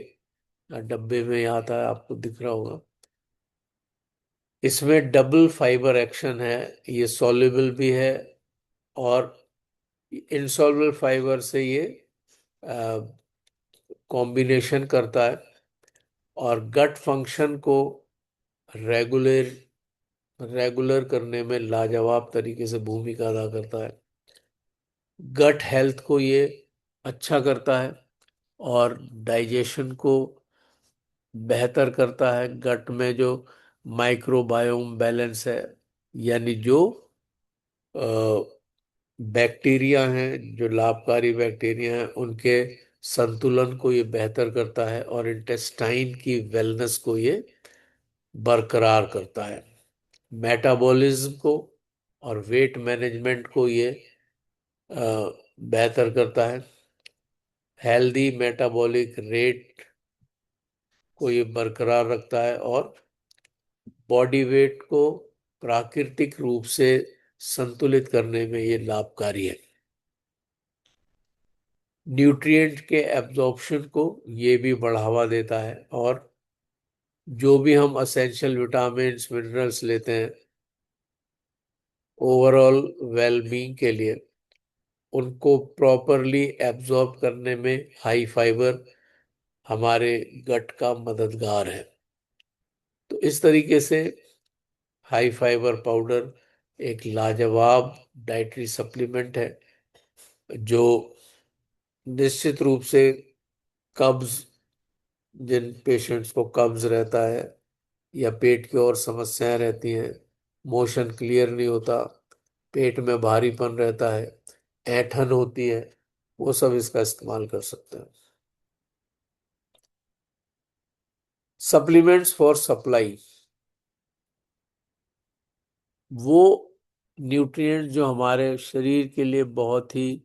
डब्बे में आता है, आपको दिख रहा होगा। इसमें डबल फाइबर एक्शन है। ये सॉल्युबल भी है और इनसॉल्युबल फाइबर से ये कॉम्बिनेशन करता है और गट फंक्शन को रेगुलर रेगुलर करने में लाजवाब तरीके से भूमिका अदा करता है। गट हेल्थ को ये अच्छा करता है और डाइजेशन को बेहतर करता है। गट में जो माइक्रोबायोम बैलेंस है, यानी जो बैक्टीरिया हैं, जो लाभकारी बैक्टीरिया हैं, उनके संतुलन को ये बेहतर करता है और इंटेस्टाइन की वेलनेस को ये बरकरार करता है। मेटाबॉलिज्म को और वेट मैनेजमेंट को ये बेहतर करता है। हेल्दी मेटाबॉलिक रेट को ये बरकरार रखता है और बॉडी वेट को प्राकृतिक रूप से संतुलित करने में ये लाभकारी है। न्यूट्रिएंट के एब्जॉर्प्शन को ये भी बढ़ावा देता है और जो भी हम असेंशियल विटामिन्स मिनरल्स लेते हैं ओवरऑल वेलबींग के लिए, उनको प्रॉपरली एब्जॉर्ब करने में हाई फाइबर हमारे गट का मददगार है। तो इस तरीके से हाई फाइबर पाउडर एक लाजवाब डाइटरी सप्लीमेंट है, जो निश्चित रूप से कब्ज, जिन पेशेंट्स को कब्ज रहता है या पेट की और समस्याएं रहती हैं, मोशन क्लियर नहीं होता, पेट में भारीपन रहता है, ऐंठन होती है, वो सब इसका इस्तेमाल कर सकते हैं। सप्लीमेंट्स फॉर सप्लाई, वो न्यूट्रिएंट जो हमारे शरीर के लिए बहुत ही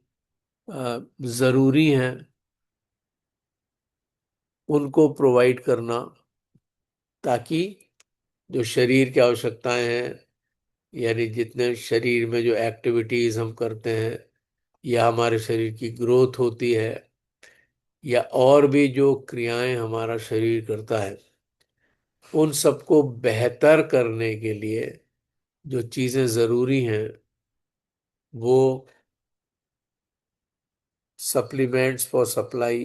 ज़रूरी हैं, उनको प्रोवाइड करना, ताकि जो शरीर की आवश्यकताएं हैं, यानी जितने शरीर में जो एक्टिविटीज हम करते हैं या हमारे शरीर की ग्रोथ होती है या और भी जो क्रियाएं हमारा शरीर करता है, उन सबको बेहतर करने के लिए जो चीजें जरूरी हैं, वो सप्लीमेंट्स फॉर सप्लाई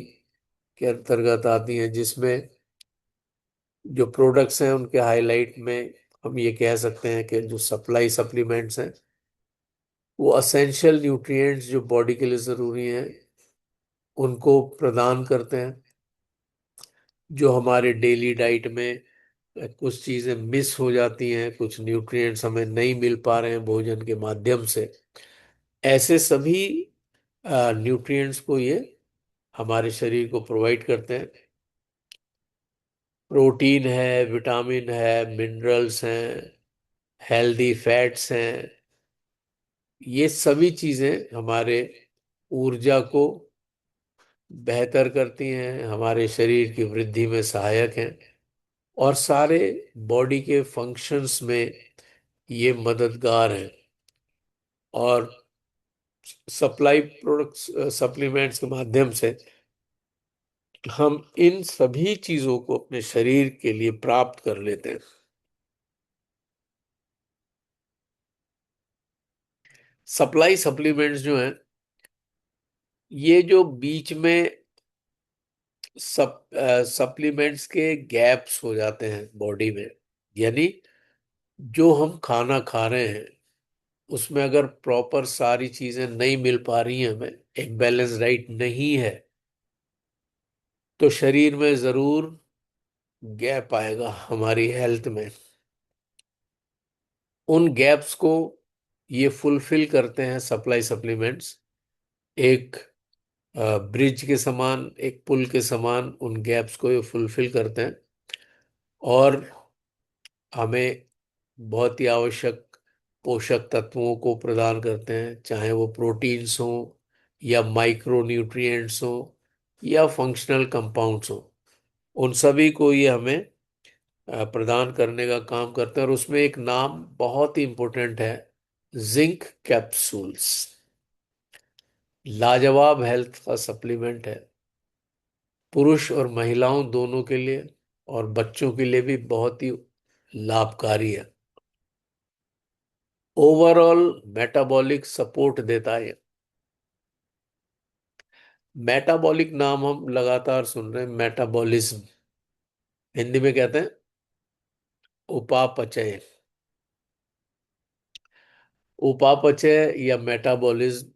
के अंतर्गत आती हैं। जिसमें जो प्रोडक्ट्स हैं उनके हाईलाइट में हम ये कह सकते हैं कि जो सप्लाई सप्लीमेंट्स हैं, वो असेंशियल न्यूट्रिएंट्स जो बॉडी के लिए ज़रूरी हैं उनको प्रदान करते हैं। जो हमारे डेली डाइट में कुछ चीज़ें मिस हो जाती हैं, कुछ न्यूट्रिएंट्स हमें नहीं मिल पा रहे हैं भोजन के माध्यम से, ऐसे सभी न्यूट्रिएंट्स को ये हमारे शरीर को प्रोवाइड करते हैं। प्रोटीन है, विटामिन है, मिनरल्स हैं, हेल्दी फैट्स हैं, ये सभी चीज़ें हमारे ऊर्जा को बेहतर करती हैं, हमारे शरीर की वृद्धि में सहायक हैं और सारे बॉडी के फंक्शंस में ये मददगार हैं। और सप्लाई प्रोडक्ट्स सप्लीमेंट्स के माध्यम से हम इन सभी चीज़ों को अपने शरीर के लिए प्राप्त कर लेते हैं। सप्लाई सप्लीमेंट्स जो हैं, ये जो बीच में सप्लीमेंट्स के गैप्स हो जाते हैं बॉडी में, यानी जो हम खाना खा रहे हैं उसमें अगर प्रॉपर सारी चीजें नहीं मिल पा रही हैं, हमें एक बैलेंस डाइट नहीं है, तो शरीर में जरूर गैप आएगा हमारी हेल्थ में। उन गैप्स को ये फुलफिल करते हैं सप्लाई सप्लीमेंट्स। एक ब्रिज के समान, एक पुल के समान उन गैप्स को ये फुलफिल करते हैं और हमें बहुत ही आवश्यक पोषक तत्वों को प्रदान करते हैं, चाहे वो प्रोटीन्स हो या माइक्रो न्यूट्रिएंट्स हो या फंक्शनल कंपाउंड्स हो। उन सभी को ये हमें प्रदान करने का काम करते हैं। और उसमें एक नाम बहुत ही इंपॉर्टेंट है, जिंक कैप्सूल्स। लाजवाब हेल्थ का सप्लीमेंट है, पुरुष और महिलाओं दोनों के लिए, और बच्चों के लिए भी बहुत ही लाभकारी है। ओवरऑल मेटाबॉलिक सपोर्ट देता है। मेटाबॉलिक नाम हम लगातार सुन रहे हैं, मेटाबॉलिज्म हिंदी में कहते हैं उपापचय। उपापचय या मेटाबॉलिज्म,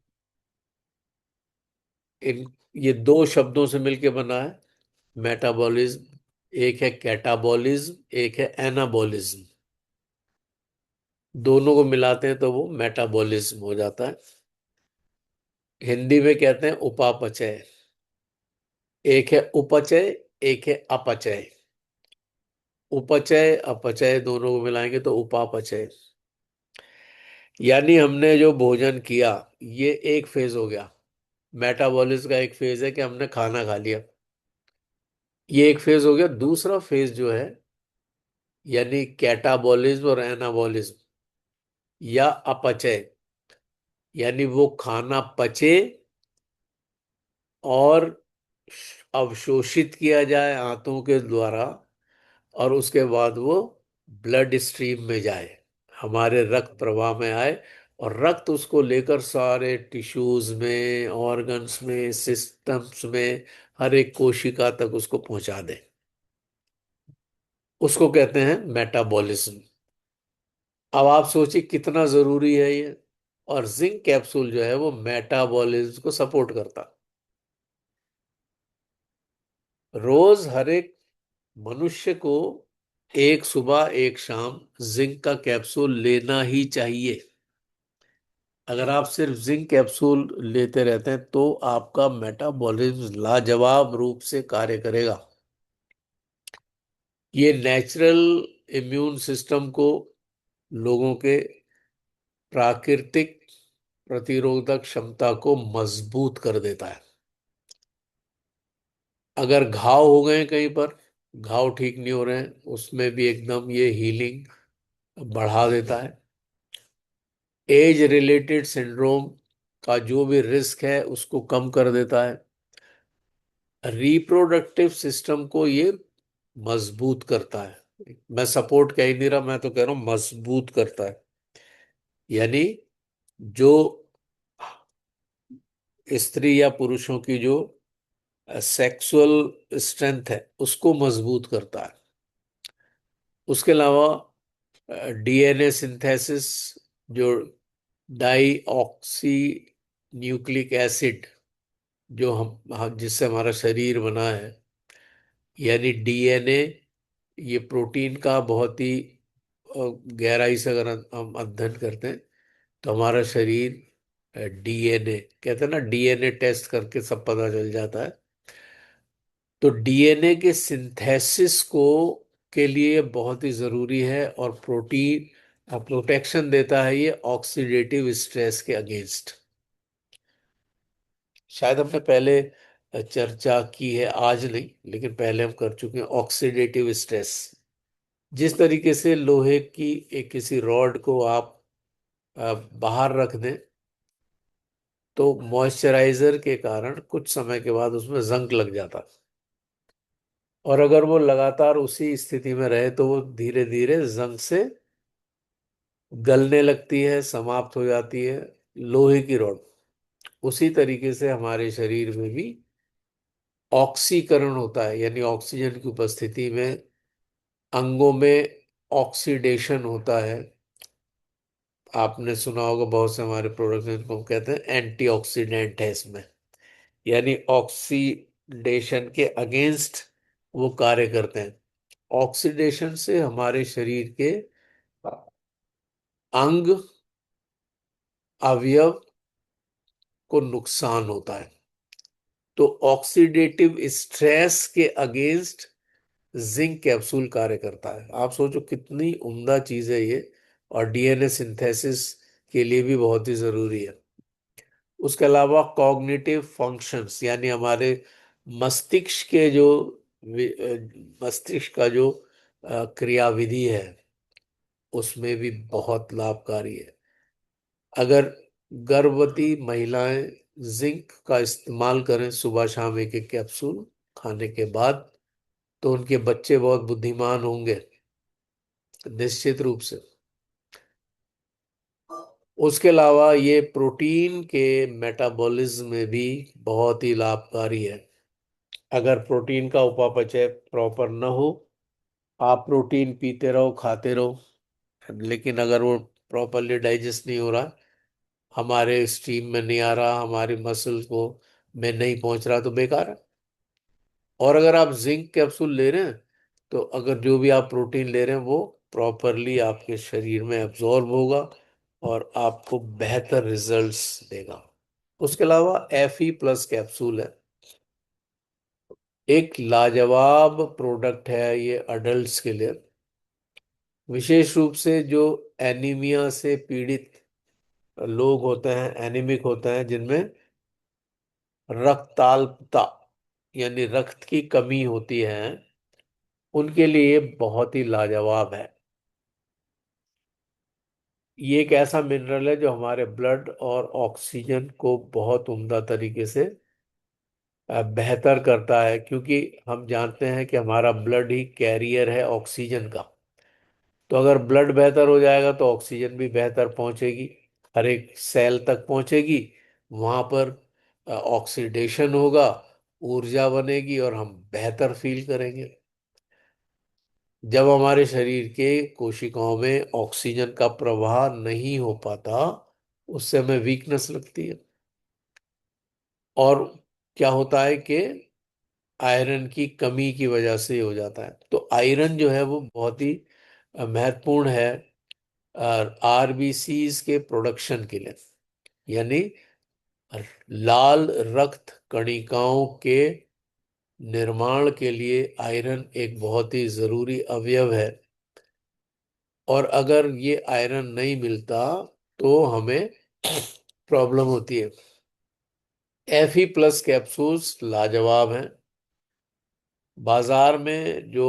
इन ये दो शब्दों से मिलकर बना है मेटाबॉलिज्म। एक है कैटाबॉलिज्म, एक है एनाबॉलिज्म। दोनों को मिलाते हैं तो वो मेटाबॉलिज्म हो जाता है। हिंदी में कहते हैं उपापचय। एक है उपचय, एक है अपचय। उपचय अपचय दोनों को मिलाएंगे तो उपापचय। यानी हमने जो भोजन किया, ये एक फेज हो गया। मेटाबॉलिज्म का एक फेज है कि हमने खाना खा लिया, ये एक फेज हो गया। दूसरा फेज जो है, यानी कैटाबॉलिज्म और एनाबॉलिज्म या अपचय, यानी वो खाना पचे और अवशोषित किया जाए आंतों के द्वारा, और उसके बाद वो ब्लड स्ट्रीम में जाए, हमारे रक्त प्रवाह में आए, और रक्त उसको लेकर सारे टिश्यूज में, ऑर्गन्स में, सिस्टम्स में, हर एक कोशिका तक उसको पहुंचा दे। उसको कहते हैं मेटाबॉलिज्म। अब आप सोचिए कितना जरूरी है ये। और जिंक कैप्सूल जो है वो मेटाबॉलिज्म को सपोर्ट करता। रोज हर एक मनुष्य को एक सुबह एक शाम जिंक का कैप्सूल लेना ही चाहिए। अगर आप सिर्फ जिंक कैप्सूल लेते रहते हैं तो आपका मेटाबॉलिज्म लाजवाब रूप से कार्य करेगा। ये नेचुरल इम्यून सिस्टम को, लोगों के प्राकृतिक प्रतिरोधक क्षमता को मजबूत कर देता है। अगर घाव हो गए कहीं पर, घाव ठीक नहीं हो रहे हैं, उसमें भी एकदम ये हीलिंग बढ़ा देता है। एज रिलेटेड सिंड्रोम का जो भी रिस्क है उसको कम कर देता है। रिप्रोडक्टिव सिस्टम को ये मजबूत करता है। मैं सपोर्ट कह ही नहीं रहा, मैं तो कह रहा हूं मजबूत करता है। यानी जो स्त्री या पुरुषों की जो सेक्सुअल स्ट्रेंथ है उसको मजबूत करता है। उसके अलावा डीएनए सिंथेसिस, जो डाई ऑक्सी न्यूक्लिक एसिड, जो जिससे हमारा शरीर बना है, यानी डीएनए, ये प्रोटीन का बहुत ही गहराई से अगर हम अध्ययन करते हैं तो हमारा शरीर डीएनए, कहते हैं ना, डीएनए टेस्ट करके सब पता चल जाता है। तो डीएनए के सिंथेसिस को के लिए बहुत ही जरूरी है। और प्रोटीन प्रोटेक्शन देता है ये ऑक्सीडेटिव स्ट्रेस के अगेंस्ट। शायद हमने पहले चर्चा की है, आज नहीं लेकिन पहले हम कर चुके हैं, ऑक्सीडेटिव स्ट्रेस। जिस तरीके से लोहे की एक किसी रॉड को आप बाहर रख दें तो मॉइस्चराइजर के कारण कुछ समय के बाद उसमें जंग लग जाता, और अगर वो लगातार उसी स्थिति में रहे तो वो धीरे धीरे जंग से गलने लगती है, समाप्त हो जाती है, लोहे की रॉड। उसी तरीके से हमारे शरीर में भी ऑक्सीकरण होता है, यानी ऑक्सीजन की उपस्थिति में अंगों में ऑक्सीडेशन होता है। आपने सुना होगा बहुत से हमारे प्रोडक्ट्स हैं जिनको हम कहते हैं एंटीऑक्सीडेंट है इसमें, यानी ऑक्सीडेशन के अगेंस्ट वो कार्य करते हैं। ऑक्सीडेशन से हमारे शरीर के अंग, अवयव को नुकसान होता है। तो ऑक्सीडेटिव स्ट्रेस के अगेंस्ट जिंक कैप्सूल कार्य करता है। आप सोचो कितनी उम्दा चीज है ये। और डीएनए सिंथेसिस के लिए भी बहुत ही जरूरी है। उसके अलावा कॉग्निटिव फंक्शंस यानी हमारे मस्तिष्क के जो मस्तिष्क का जो क्रियाविधि है उसमें भी बहुत लाभकारी है। अगर गर्भवती महिलाएं जिंक का इस्तेमाल करें सुबह शाम एक एक कैप्सूल खाने के बाद, तो उनके बच्चे बहुत बुद्धिमान होंगे निश्चित रूप से। उसके अलावा ये प्रोटीन के मेटाबॉलिज्म में भी बहुत ही लाभकारी है। अगर प्रोटीन का उपापचय प्रॉपर न हो, आप प्रोटीन पीते रहो खाते रहो, लेकिन अगर वो प्रॉपरली डाइजेस्ट नहीं हो रहा, हमारे स्ट्रीम में नहीं आ रहा, हमारी मसल को में नहीं पहुंच रहा, तो बेकार है। और अगर आप जिंक कैप्सूल ले रहे हैं, तो अगर जो भी आप प्रोटीन ले रहे हैं वो प्रॉपरली आपके शरीर में एब्जॉर्ब होगा और आपको बेहतर रिजल्ट्स देगा। उसके अलावा Fe+ कैप्सूल है, एक लाजवाब प्रोडक्ट है ये अडल्ट्स के लिए, विशेष रूप से जो एनीमिया से पीड़ित लोग होते हैं, एनीमिक होते हैं, जिनमें रक्ताल्पता यानी रक्त की कमी होती है, उनके लिए बहुत ही लाजवाब है। ये एक ऐसा मिनरल है जो हमारे ब्लड और ऑक्सीजन को बहुत उम्दा तरीके से बेहतर करता है, क्योंकि हम जानते हैं कि हमारा ब्लड ही कैरियर है ऑक्सीजन का। तो अगर ब्लड बेहतर हो जाएगा तो ऑक्सीजन भी बेहतर पहुंचेगी, हर एक सेल तक पहुंचेगी, वहां पर ऑक्सीडेशन होगा, ऊर्जा बनेगी और हम बेहतर फील करेंगे। जब हमारे शरीर के कोशिकाओं में ऑक्सीजन का प्रवाह नहीं हो पाता, उससे हमें वीकनेस लगती है। और क्या होता है कि आयरन की कमी की वजह से हो जाता है। तो आयरन जो है वो बहुत ही महत्वपूर्ण है आरबीसीज के प्रोडक्शन के लिए, यानी लाल रक्त कणिकाओं के निर्माण के लिए आयरन एक बहुत ही जरूरी अवयव है। और अगर ये आयरन नहीं मिलता तो हमें प्रॉब्लम होती है। Fe+ कैप्सूल्स लाजवाब हैं। बाजार में जो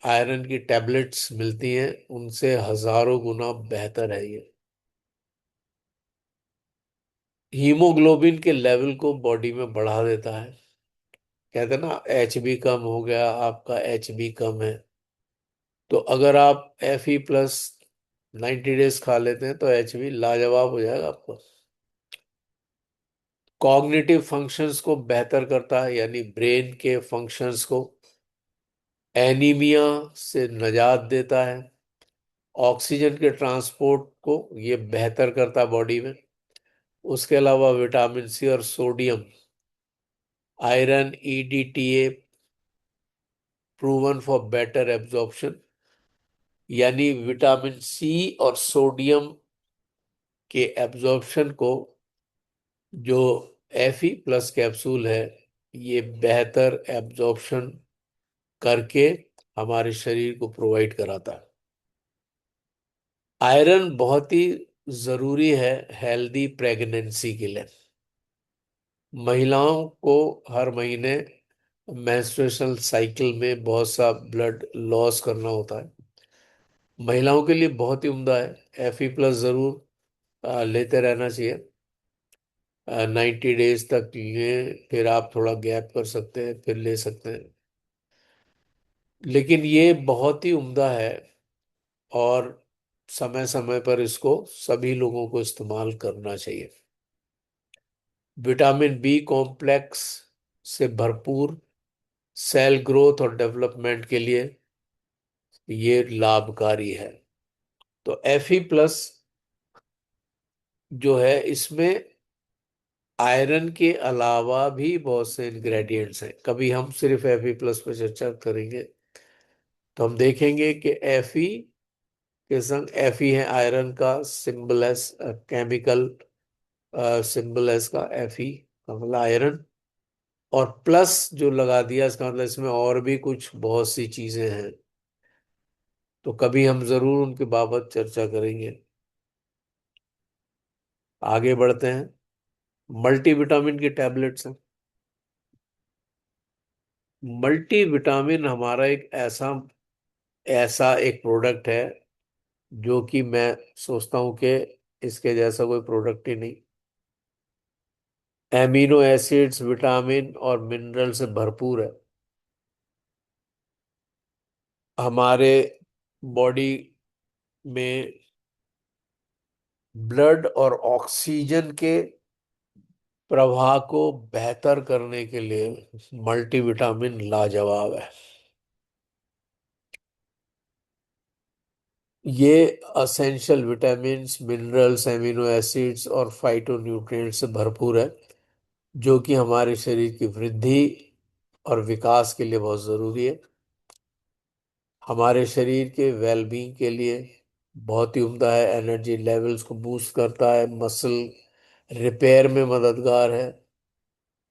आयरन की टैबलेट्स मिलती हैं उनसे हजारों गुना बेहतर है ये। हीमोग्लोबिन के लेवल को बॉडी में बढ़ा देता है। कहते हैं ना, Hb कम हो गया, आपका Hb कम है, तो अगर आप Fe+ 90 डेज खा लेते हैं तो Hb लाजवाब हो जाएगा आपको। कॉग्निटिव फंक्शंस को बेहतर करता है, यानी ब्रेन के फंक्शंस को, एनीमिया से निजात देता है, ऑक्सीजन के ट्रांसपोर्ट को ये बेहतर करता है बॉडी में। उसके अलावा विटामिन सी और sodium, iron, EDTA proven for better absorption, यानी विटामिन सी और सोडियम के एब्जॉर्प्शन को जो Fe+ कैप्सूल है ये बेहतर एब्जॉर्प्शन करके हमारे शरीर को प्रोवाइड कराता है। आयरन बहुत ही जरूरी है हेल्दी प्रेगनेंसी के लिए। महिलाओं को हर महीने मेंस्ट्रुएशनल साइकिल में बहुत सा ब्लड लॉस करना होता है, महिलाओं के लिए बहुत ही उम्दा है। Fe+ जरूर लेते रहना चाहिए। 90 डेज तक लें, फिर आप थोड़ा गैप कर सकते हैं, फिर ले सकते हैं, लेकिन ये बहुत ही उम्दा है। और समय समय पर इसको सभी लोगों को इस्तेमाल करना चाहिए। विटामिन बी कॉम्प्लेक्स से भरपूर, सेल ग्रोथ और डेवलपमेंट के लिए ये लाभकारी है। तो Fe+ जो है इसमें आयरन के अलावा भी बहुत से इंग्रेडिएंट्स हैं। कभी हम सिर्फ Fe+ पर चर्चा करेंगे तो हम देखेंगे कि Fe के संग Fe है आयरन का सिंबल, एस केमिकल सिंबल है इसका, Fe का मतलब आयरन, और प्लस जो लगा दिया इसका मतलब इसमें और भी कुछ बहुत सी चीजें हैं। तो कभी हम जरूर उनके बाबत चर्चा करेंगे। आगे बढ़ते हैं। मल्टीविटामिन की टैबलेट्स हैं। मल्टीविटामिन हमारा एक ऐसा ऐसा एक प्रोडक्ट है जो कि मैं सोचता हूं कि इसके जैसा कोई प्रोडक्ट ही नहीं। एमिनो एसिड्स, विटामिन और मिनरल से भरपूर है। हमारे बॉडी में ब्लड और ऑक्सीजन के प्रवाह को बेहतर करने के लिए मल्टीविटामिन लाजवाब है। ये essential vitamins, minerals, amino acids और फाइटोन्यूट्रिएंट्स से भरपूर है, जो कि हमारे शरीर की वृद्धि और विकास के लिए बहुत जरूरी है। हमारे शरीर के वेलबींग के लिए बहुत ही उम्दा है। एनर्जी लेवल्स को बूस्ट करता है, मसल रिपेयर में मददगार है,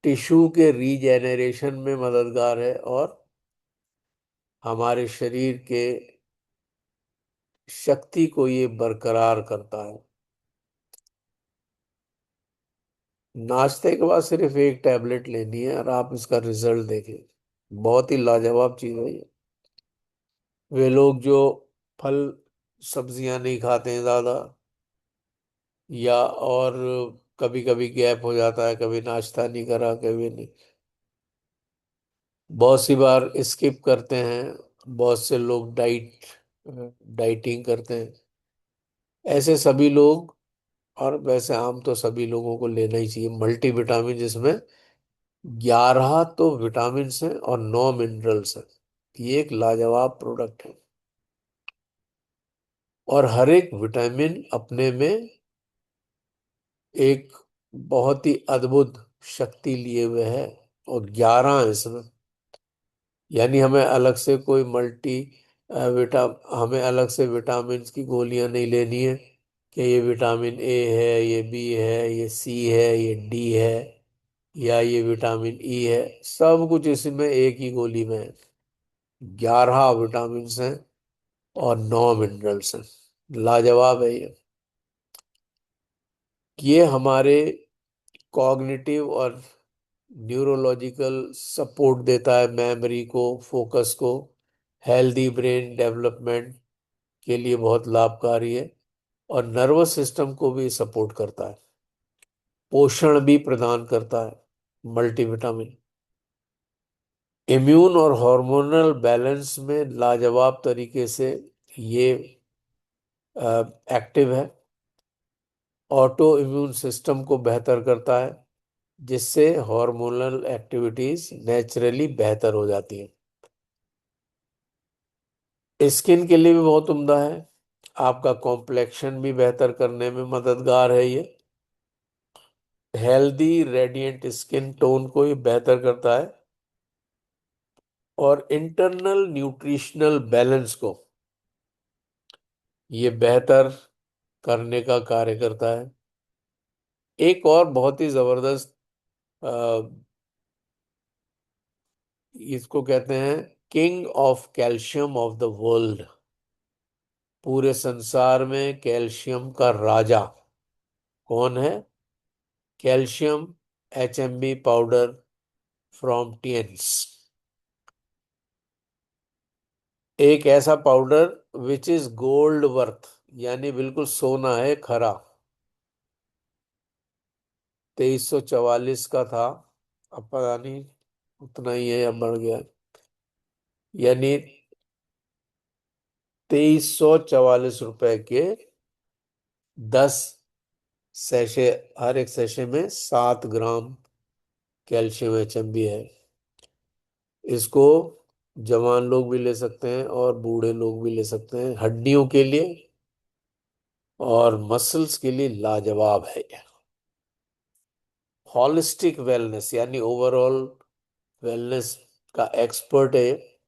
टिश्यू के रीजेनरेशन में मददगार है, और हमारे शरीर के शक्ति को ये बरकरार करता है। नाश्ते के बाद सिर्फ एक टैबलेट लेनी है और आप इसका रिजल्ट देखें। बहुत ही लाजवाब चीज है ये। वे लोग जो फल सब्जियां नहीं खाते हैं ज्यादा, या और कभी कभी गैप हो जाता है, कभी नाश्ता नहीं करा, कभी नहीं, बहुत सी बार स्किप करते हैं, बहुत से लोग डाइटिंग करते हैं। ऐसे सभी लोग, और वैसे आम तो सभी लोगों को लेना ही चाहिए मल्टीविटामिन, जिसमें 11 तो विटामिन हैं और 9 मिनरल्स हैं। ये एक लाजवाब प्रोडक्ट है, और हर एक विटामिन अपने में एक बहुत ही अद्भुत शक्ति लिए हुए है, और 11 है इसमें। यानी हमें अलग से कोई मल्टी विटा हमें अलग से विटामिन की गोलियां नहीं लेनी है कि ये विटामिन ए है, ये बी है, ये सी है, ये डी है, या ये विटामिन ई है। सब कुछ इसमें एक ही गोली में है। 11 विटामिन हैं और 9 मिनरल्स हैं। लाजवाब है ये। ये हमारे कॉग्निटिव और न्यूरोलॉजिकल सपोर्ट देता है, मेमोरी को, फोकस को, हेल्दी ब्रेन डेवलपमेंट के लिए बहुत लाभकारी है, और नर्वस सिस्टम को भी सपोर्ट करता है, पोषण भी प्रदान करता है मल्टीविटामिन। इम्यून और हार्मोनल बैलेंस में लाजवाब तरीके से ये एक्टिव है। ऑटो इम्यून सिस्टम को बेहतर करता है, जिससे हार्मोनल एक्टिविटीज नेचुरली बेहतर हो जाती हैं। स्किन के लिए भी बहुत उम्दा है। आपका कॉम्प्लेक्शन भी बेहतर करने में मददगार है ये। हेल्दी रेडिएंट स्किन टोन को ये बेहतर करता है, और इंटरनल न्यूट्रिशनल बैलेंस को ये बेहतर करने का कार्य करता है। एक और बहुत ही जबरदस्त, अ, इसको कहते हैं king of calcium of the world. पूरे संसार में कैल्शियम का राजा कौन है? Calcium HMB powder from Tiens. एक ऐसा powder which is gold worth, यानी बिल्कुल सोना है खरा। 2344 का था, अब पता नहीं उतना ही है या बढ़ गया। यानी 2344 रुपए के 10 सैशे, हर एक सैशे में 7 ग्राम कैल्शियम HMB है। इसको जवान लोग भी ले सकते हैं और बूढ़े लोग भी ले सकते हैं। हड्डियों के लिए और मसल्स के लिए लाजवाब है ये। हॉलिस्टिक वेलनेस यानी ओवरऑल वेलनेस का एक्सपर्ट है।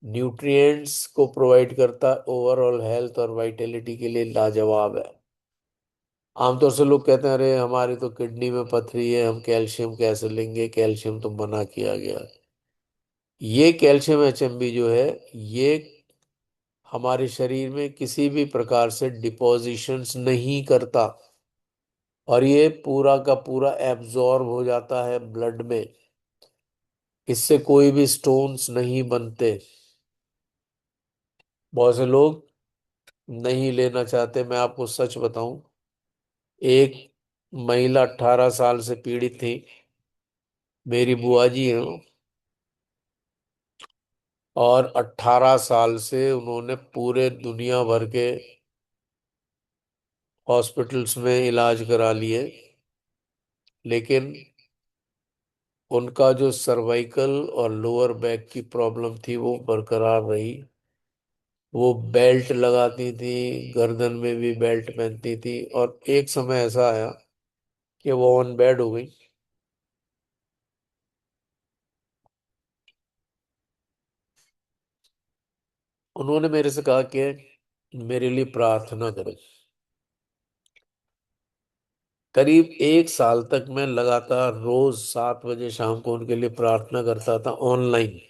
न्यूट्रिएंट्स को प्रोवाइड करता, ओवरऑल हेल्थ और वाइटेलिटी के लिए लाजवाब है। आमतौर से लोग कहते हैं अरे हमारी तो किडनी में पथरी है, हम कैल्शियम कैसे लेंगे, कैल्शियम तो मना किया गया है। ये कैल्शियम HMB जो है, ये हमारे शरीर में किसी भी प्रकार से डिपॉजिशंस नहीं करता, और ये पूरा का पूरा एब्जॉर्ब हो जाता है ब्लड में। इससे कोई भी स्टोन्स नहीं बनते। बहुत से लोग नहीं लेना चाहते। मैं आपको सच बताऊं, एक महिला 18 साल से पीड़ित थी, मेरी बुआ जी हैं वो, और 18 साल से उन्होंने पूरे दुनिया भर के हॉस्पिटल्स में इलाज करा लिए, लेकिन उनका जो सर्वाइकल और लोअर बैक की प्रॉब्लम थी वो बरकरार रही। वो बेल्ट लगाती थी, गर्दन में भी बेल्ट पहनती थी, और एक समय ऐसा आया कि वो ऑन बेड हो गई। उन्होंने मेरे से कहा कि मेरे लिए प्रार्थना करें। करीब 1 साल तक मैं लगातार रोज 7 बजे शाम को उनके लिए प्रार्थना करता था, ऑनलाइन,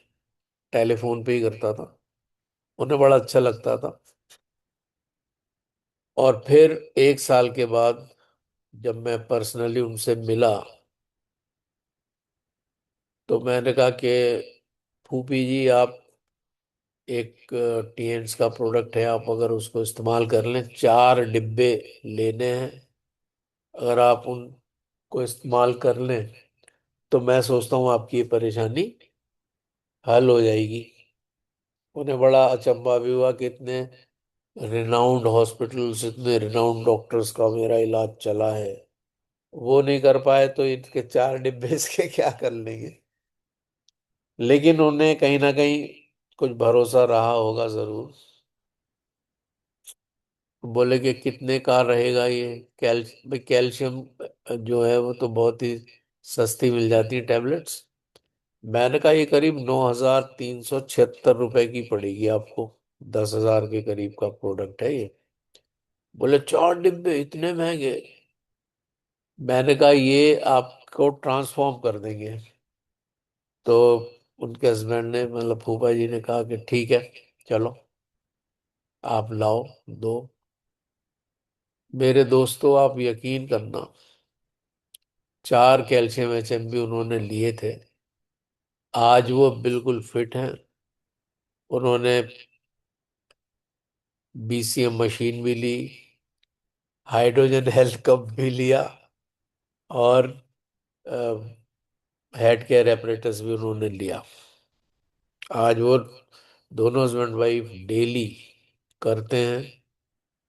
टेलीफोन पे ही करता था। उन्हें बड़ा अच्छा लगता था। और फिर 1 साल के बाद जब मैं पर्सनली उनसे मिला, तो मैंने कहा कि फूफी जी, आप एक टीएंट्स का प्रोडक्ट है, आप अगर उसको इस्तेमाल कर लें, 4 डिब्बे लेने हैं, अगर आप उनको इस्तेमाल कर लें तो मैं सोचता हूँ आपकी ये परेशानी हल हो जाएगी। उन्हें बड़ा अचंभा भी हुआ कि इतने रिनाउंड हॉस्पिटल्स, इतने रिनाउंड डॉक्टर्स का मेरा इलाज चला है, वो नहीं कर पाए तो इनके 4 डिब्बे इसके क्या कर लेंगे। लेकिन उन्हें कहीं ना कहीं कुछ भरोसा रहा होगा जरूर। बोले कि कितने का रहेगा ये कैल्शियम जो है वो तो बहुत ही सस्ती मिल जाती है टैबलेट्स। मैंने कहा ये करीब 9,376 रुपए की पड़ेगी आपको, 10,000 के करीब का प्रोडक्ट है ये। बोले 4 डिब्बे इतने महंगे। मैंने कहा ये आपको ट्रांसफॉर्म कर देंगे। तो उनके हस्बैंड ने, मतलब फूफा जी ने कहा कि ठीक है, चलो आप लाओ, दो। मेरे दोस्तों, आप यकीन करना, 4 कैल्शियम HMB उन्होंने लिए थे। आज वो बिल्कुल फिट हैं। उन्होंने BCM मशीन भी ली, हाइड्रोजन हेल्थ कप भी लिया, और हेड केयर एपरेटस भी उन्होंने लिया। आज वो दोनों हस्बैंड वाइफ डेली करते हैं,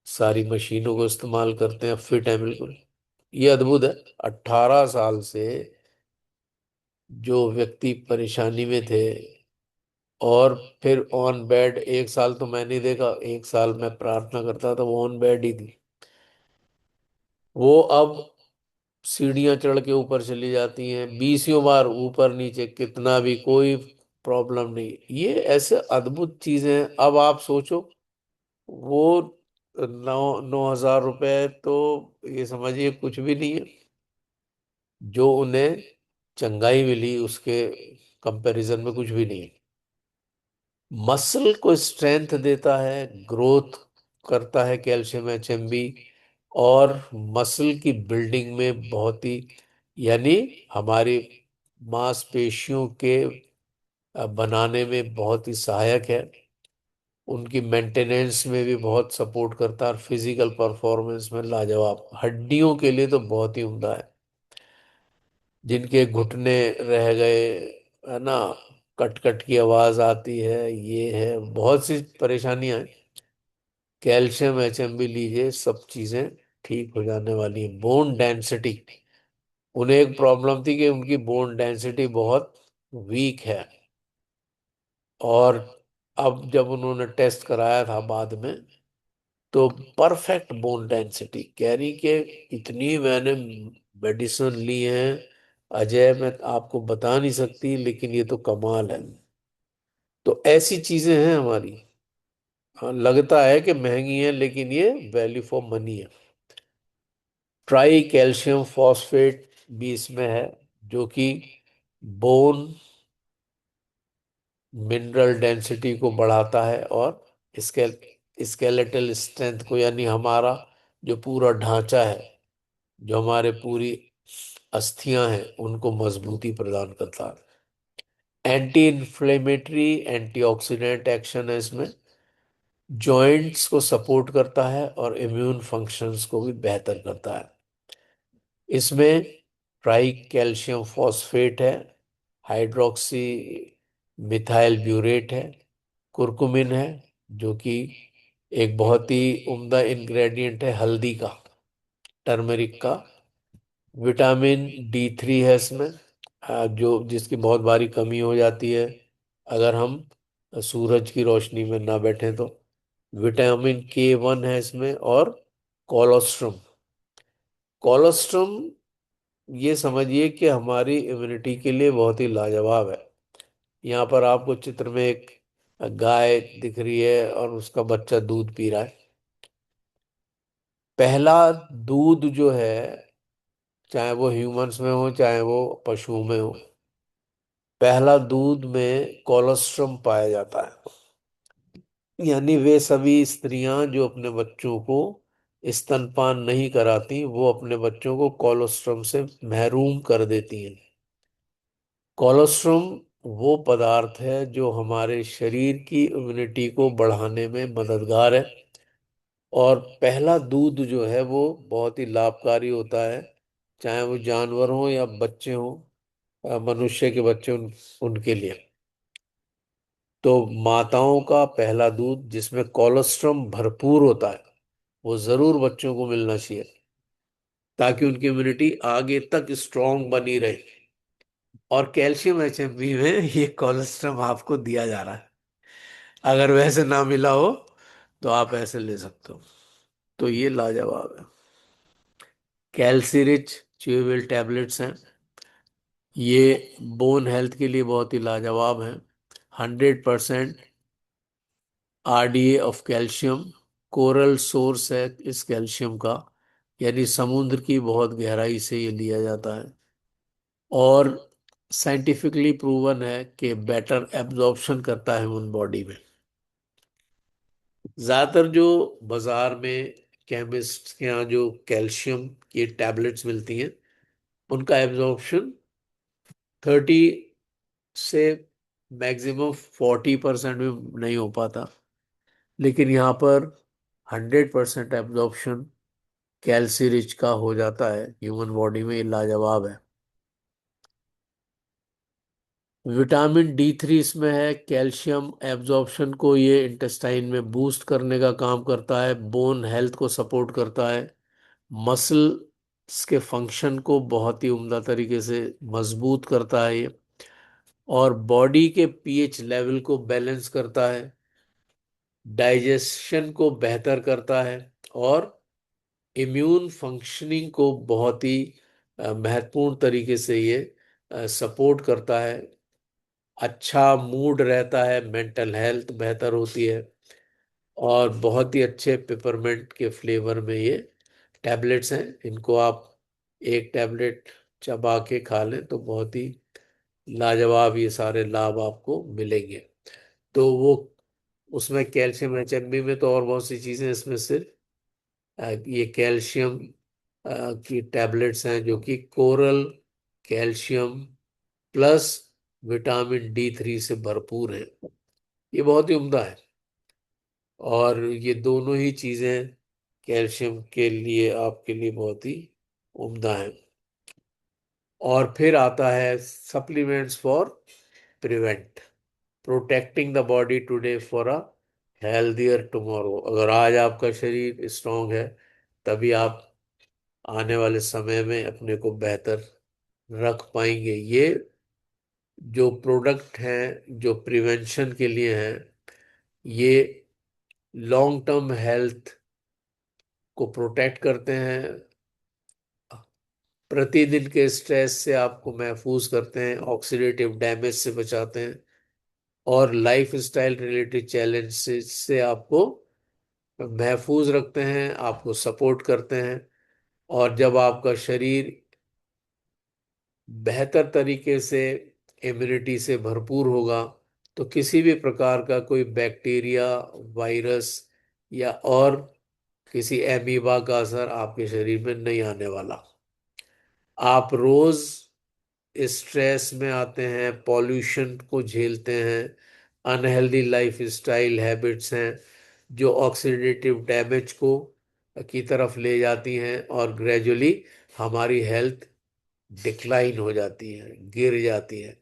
सारी मशीनों को इस्तेमाल करते हैं, फिट है बिल्कुल। ये अद्भुत है। 18 साल से जो व्यक्ति परेशानी में थे, और फिर ऑन बेड, 1 साल तो मैं नहीं देखा, 1 साल मैं प्रार्थना करता था, वो ऑन बेड ही थी। वो अब सीढ़ियां चढ़ के ऊपर चली जाती हैं, 20 बार ऊपर नीचे, कितना भी, कोई प्रॉब्लम नहीं। ये ऐसे अद्भुत चीजें हैं। अब आप सोचो, वो 9,000 रुपए तो ये समझिए कुछ भी नहीं है। जो उन्हें चंगाई मिली उसके कंपैरिजन में कुछ भी नहीं है। मसल को स्ट्रेंथ देता है, ग्रोथ करता है कैल्शियम HMB, और मसल की बिल्डिंग में बहुत ही, यानी हमारी मांसपेशियों के बनाने में बहुत ही सहायक है। उनकी मेंटेनेंस में भी बहुत सपोर्ट करता है, और फिजिकल परफॉर्मेंस में लाजवाब। हड्डियों के लिए तो बहुत ही उम्दा है। जिनके घुटने रह गए, है ना, कट कट की आवाज आती है, ये है, बहुत सी परेशानियां हैं, कैल्शियम HMB लीजिए, सब चीजें ठीक हो जाने वाली है। बोन डेंसिटी, उन्हें एक प्रॉब्लम थी कि उनकी बोन डेंसिटी बहुत वीक है, और अब जब उन्होंने टेस्ट कराया था बाद में, तो परफेक्ट बोन डेंसिटी कह रही कि इतनी मैंने मेडिसिन ली है अजय, मैं आपको बता नहीं सकती, लेकिन ये तो कमाल है। तो ऐसी चीजें हैं हमारी। हाँ, लगता है कि महंगी है, लेकिन ये वैल्यू फॉर मनी है। ट्राई कैल्शियम फॉस्फेट भी इसमें है, जो कि बोन मिनरल डेंसिटी को बढ़ाता है, और स्केल स्केलेटल स्ट्रेंथ को, यानी हमारा जो पूरा ढांचा है, जो हमारे पूरी अस्थियां हैं, उनको मजबूती प्रदान करता है। एंटी इन्फ्लेमेटरी एंटीऑक्सीडेंट एक्शन है इसमें, जॉइंट्स को सपोर्ट करता है और इम्यून फंक्शंस को भी बेहतर करता है। इसमें ट्राई कैल्शियम फॉस्फेट है, हाइड्रोक्सी मिथाइल ब्यूरेट है, कुरकुमिन है, जो कि एक बहुत ही उम्दा इंग्रेडिएंट है हल्दी का, टर्मरिक का। विटामिन D3 है इसमें, जो जिसकी बहुत बारी कमी हो जाती है अगर हम सूरज की रोशनी में ना बैठें तो। विटामिन K1 है इसमें, और कोलोस्ट्रम। कोलोस्ट्रम, ये समझिए कि हमारी इम्यूनिटी के लिए बहुत ही लाजवाब है। यहाँ पर आपको चित्र में एक गाय दिख रही है और उसका बच्चा दूध पी रहा है। पहला दूध जो है, चाहे वो ह्यूमंस में हो चाहे वो पशुओं में हो, पहला दूध में कोलोस्ट्रम पाया जाता है। यानी वे सभी स्त्रियां जो अपने बच्चों को स्तनपान नहीं कराती, वो अपने बच्चों को कोलोस्ट्रम से महरूम कर देती हैं। कोलोस्ट्रम वो पदार्थ है जो हमारे शरीर की इम्यूनिटी को बढ़ाने में मददगार है। और पहला दूध जो है वो बहुत ही लाभकारी होता है, चाहे वो जानवर हो या बच्चे हो, मनुष्य के बच्चे, उनके लिए। तो माताओं का पहला दूध जिसमें कोलोस्ट्रम भरपूर होता है, वो जरूर बच्चों को मिलना चाहिए, ताकि उनकी इम्यूनिटी आगे तक स्ट्रांग बनी रहे। और कैल्शियम HMB में ये कोलेस्ट्रम आपको दिया जा रहा है। अगर वैसे ना मिला हो तो आप ऐसे ले सकते हो। तो ये लाजवाब है। कैल्सी रिच च्यूएबल टैबलेट्स हैं, ये बोन हेल्थ के लिए बहुत ही लाजवाब हैं। 100% RDA of calcium, coral source है इस कैल्शियम का, यानी समुद्र की बहुत गहराई से ये लिया जाता है। और साइंटिफिकली प्रूवन है कि बेटर एब्जॉर्प्शन करता है ह्यूमन बॉडी में। ज्यादातर जो बाजार में केमिस्ट के यहाँ जो कैल्शियम की टैबलेट्स मिलती हैं, उनका एब्जॉर्प्शन 30 से मैक्सिमम 40% भी नहीं हो पाता। लेकिन यहाँ पर 100% एब्जॉर्प्शन कैल्सी रिच का हो जाता है ह्यूमन बॉडी में। ये लाजवाब है। विटामिन D3 इसमें है, कैल्शियम एब्जॉर्प्शन को ये इंटेस्टाइन में बूस्ट करने का काम करता है, बोन हेल्थ को सपोर्ट करता है, मसल्स के फंक्शन को बहुत ही उम्दा तरीके से मजबूत करता है ये, और बॉडी के पीएच लेवल को बैलेंस करता है, डाइजेशन को बेहतर करता है, और इम्यून फंक्शनिंग को बहुत ही महत्वपूर्ण तरीके से ये सपोर्ट करता है। अच्छा मूड रहता है, मेंटल हेल्थ बेहतर होती है। और बहुत ही अच्छे पेपरमेंट के फ्लेवर में ये टैबलेट्स हैं। इनको आप एक टैबलेट चबा के खा लें तो बहुत ही लाजवाब ये सारे लाभ आपको मिलेंगे। तो वो, उसमें कैल्शियम HMB में तो और बहुत सी चीजें, इसमें सिर्फ ये कैल्शियम की टैबलेट्स हैं जो कि coral calcium plus vitamin D3 से भरपूर है। ये बहुत ही उम्दा है। और ये दोनों ही चीजें कैल्शियम के लिए, आपके लिए बहुत ही उम्दा है। और फिर आता है supplements for prevent, protecting the body today for a healthier tomorrow. अगर आज आपका शरीर स्ट्रांग है, तभी आप आने वाले समय में अपने को बेहतर रख पाएंगे। ये जो प्रोडक्ट हैं जो प्रिवेंशन के लिए हैं, ये लॉन्ग टर्म हेल्थ को प्रोटेक्ट करते हैं, प्रतिदिन के स्ट्रेस से आपको महफूज करते हैं, ऑक्सीडेटिव डैमेज से बचाते हैं, और लाइफ स्टाइल रिलेटेड चैलेंज से आपको महफूज रखते हैं, आपको सपोर्ट करते हैं। और जब आपका शरीर बेहतर तरीके से इम्यूनिटी से भरपूर होगा, तो किसी भी प्रकार का कोई बैक्टीरिया, वायरस या और किसी एमीबा का असर आपके शरीर में नहीं आने वाला। आप रोज स्ट्रेस में आते हैं, पॉल्यूशन को झेलते हैं, अनहेल्दी लाइफ स्टाइल हैबिट्स हैं जो ऑक्सीडेटिव डैमेज को की तरफ ले जाती हैं और ग्रेजुअली हमारी हेल्थ डिक्लाइन हो जाती है, गिर जाती है।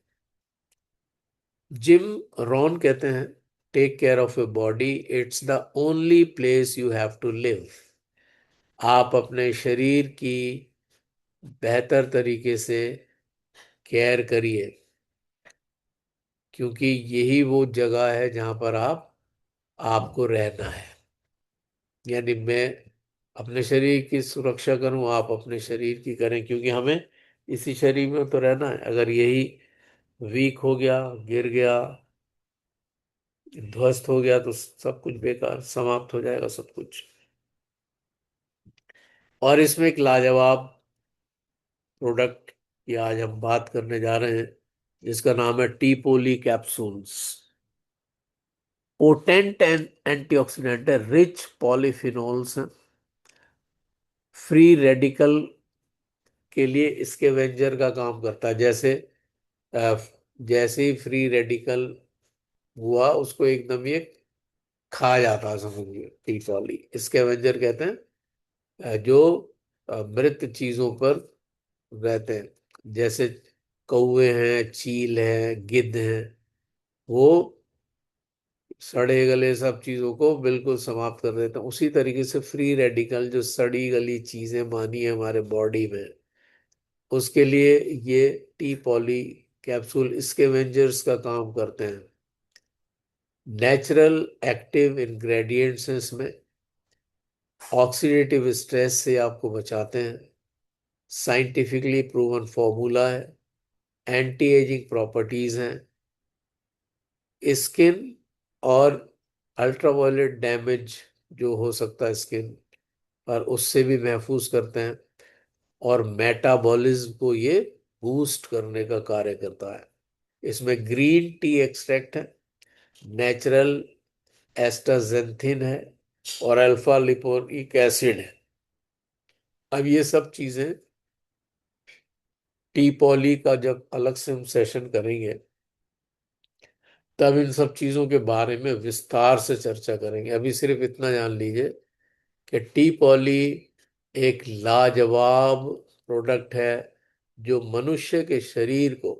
जिम रॉन कहते हैं, take care of your body, it's the only place you have to live. आप अपने शरीर की बेहतर तरीके से केयर करिए, क्योंकि यही वो जगह है जहां पर आपको रहना है। यानी मैं अपने शरीर की सुरक्षा करूं, आप अपने शरीर की करें, क्योंकि हमें इसी शरीर में तो रहना है। अगर यही वीक हो गया, गिर गया, ध्वस्त हो गया, तो सब कुछ बेकार, समाप्त हो जाएगा सब कुछ। और इसमें एक लाजवाब प्रोडक्ट की आज हम बात करने जा रहे हैं, जिसका नाम है tea poly capsules. Potent and antioxidant है, रिच पॉलीफिनोल्स हैं, फ्री रेडिकल के लिए स्कैवेंजर का काम करता है। अ, जैसे ही फ्री रेडिकल हुआ, उसको एकदम ये खा जाता है, समझिए। टी पॉली स्कैवेंजर कहते हैं, जो मृत चीजों पर रहते हैं, जैसे कौवे हैं, चील हैं, गिद्ध हैं। वो सड़े गले सब चीजों को बिल्कुल समाप्त कर देते हैं। उसी तरीके से फ्री रेडिकल, जो सड़ी गली चीजें मानी है हमारे बॉडी में, उसके लिए ये टी पॉली कैप्सूल स्कैवेंजर्स का काम करते हैं। नेचुरल एक्टिव इंग्रेडिएंट्स हैं इसमें, ऑक्सीडेटिव स्ट्रेस से आपको बचाते हैं, साइंटिफिकली प्रूवन फॉर्मूला है, एंटी एजिंग प्रॉपर्टीज हैं, स्किन और अल्ट्रावायलेट डैमेज जो हो सकता है स्किन पर, उससे भी महफूज करते हैं। और मेटाबॉलिज्म को ये बूस्ट करने का कार्य करता है। इसमें ग्रीन टी एक्सट्रैक्ट है, नेचुरल एस्टाजेंथिन है, और अल्फा लिपोइक एसिड है। अब ये सब चीजें टी पॉली का जब अलग से हम सेशन करेंगे, तब इन सब चीजों के बारे में विस्तार से चर्चा करेंगे। अभी सिर्फ इतना जान लीजिए कि टी पॉली एक लाजवाब प्रोडक्ट है, जो मनुष्य के शरीर को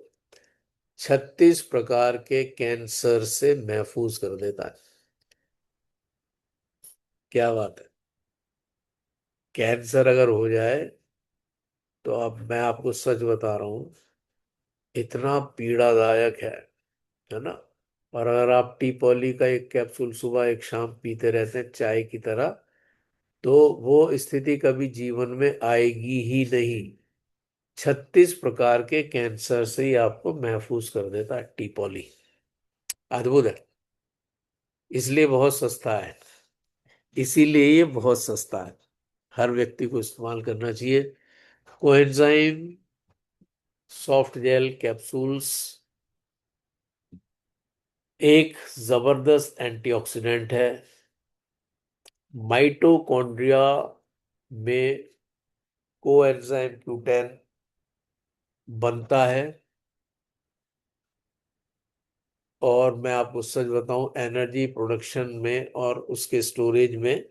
36 प्रकार के कैंसर से महफूज कर देता है। क्या बात है! कैंसर अगर हो जाए तो अब मैं आपको सच बता रहा हूं, इतना पीड़ादायक है ना। और अगर आप टी पॉली का एक कैप्सूल सुबह एक शाम पीते रहते हैं चाय की तरह, तो वो स्थिति कभी जीवन में आएगी ही नहीं। 36 प्रकार के कैंसर से ही आपको महफूज कर देता है टी पॉली। अद्भुत है। इसलिए बहुत सस्ता है, इसीलिए ये बहुत सस्ता है। हर व्यक्ति को इस्तेमाल करना चाहिए। कोएंजाइम सॉफ्ट जेल कैप्सूल्स एक जबरदस्त एंटीऑक्सीडेंट है। माइटोकॉन्ड्रिया में कोएंजाइम Q10 बनता है। और मैं आपको सच बताऊं, एनर्जी प्रोडक्शन में और उसके स्टोरेज में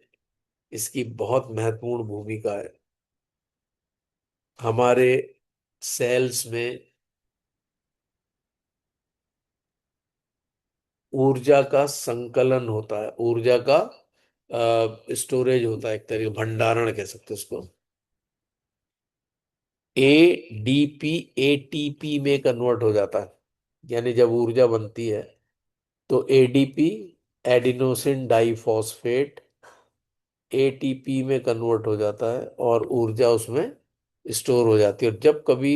इसकी बहुत महत्वपूर्ण भूमिका है। हमारे सेल्स में ऊर्जा का संकलन होता है, ऊर्जा का स्टोरेज होता है, एक तरीके भंडारण कह सकते हैं उसको। एडीपी एटीपी में कन्वर्ट हो जाता है। यानी जब ऊर्जा बनती है तो एडीपी, एडिनोसिन डाइफॉस्फेट, एटीपी में कन्वर्ट हो जाता है और ऊर्जा उसमें स्टोर हो जाती है। और जब कभी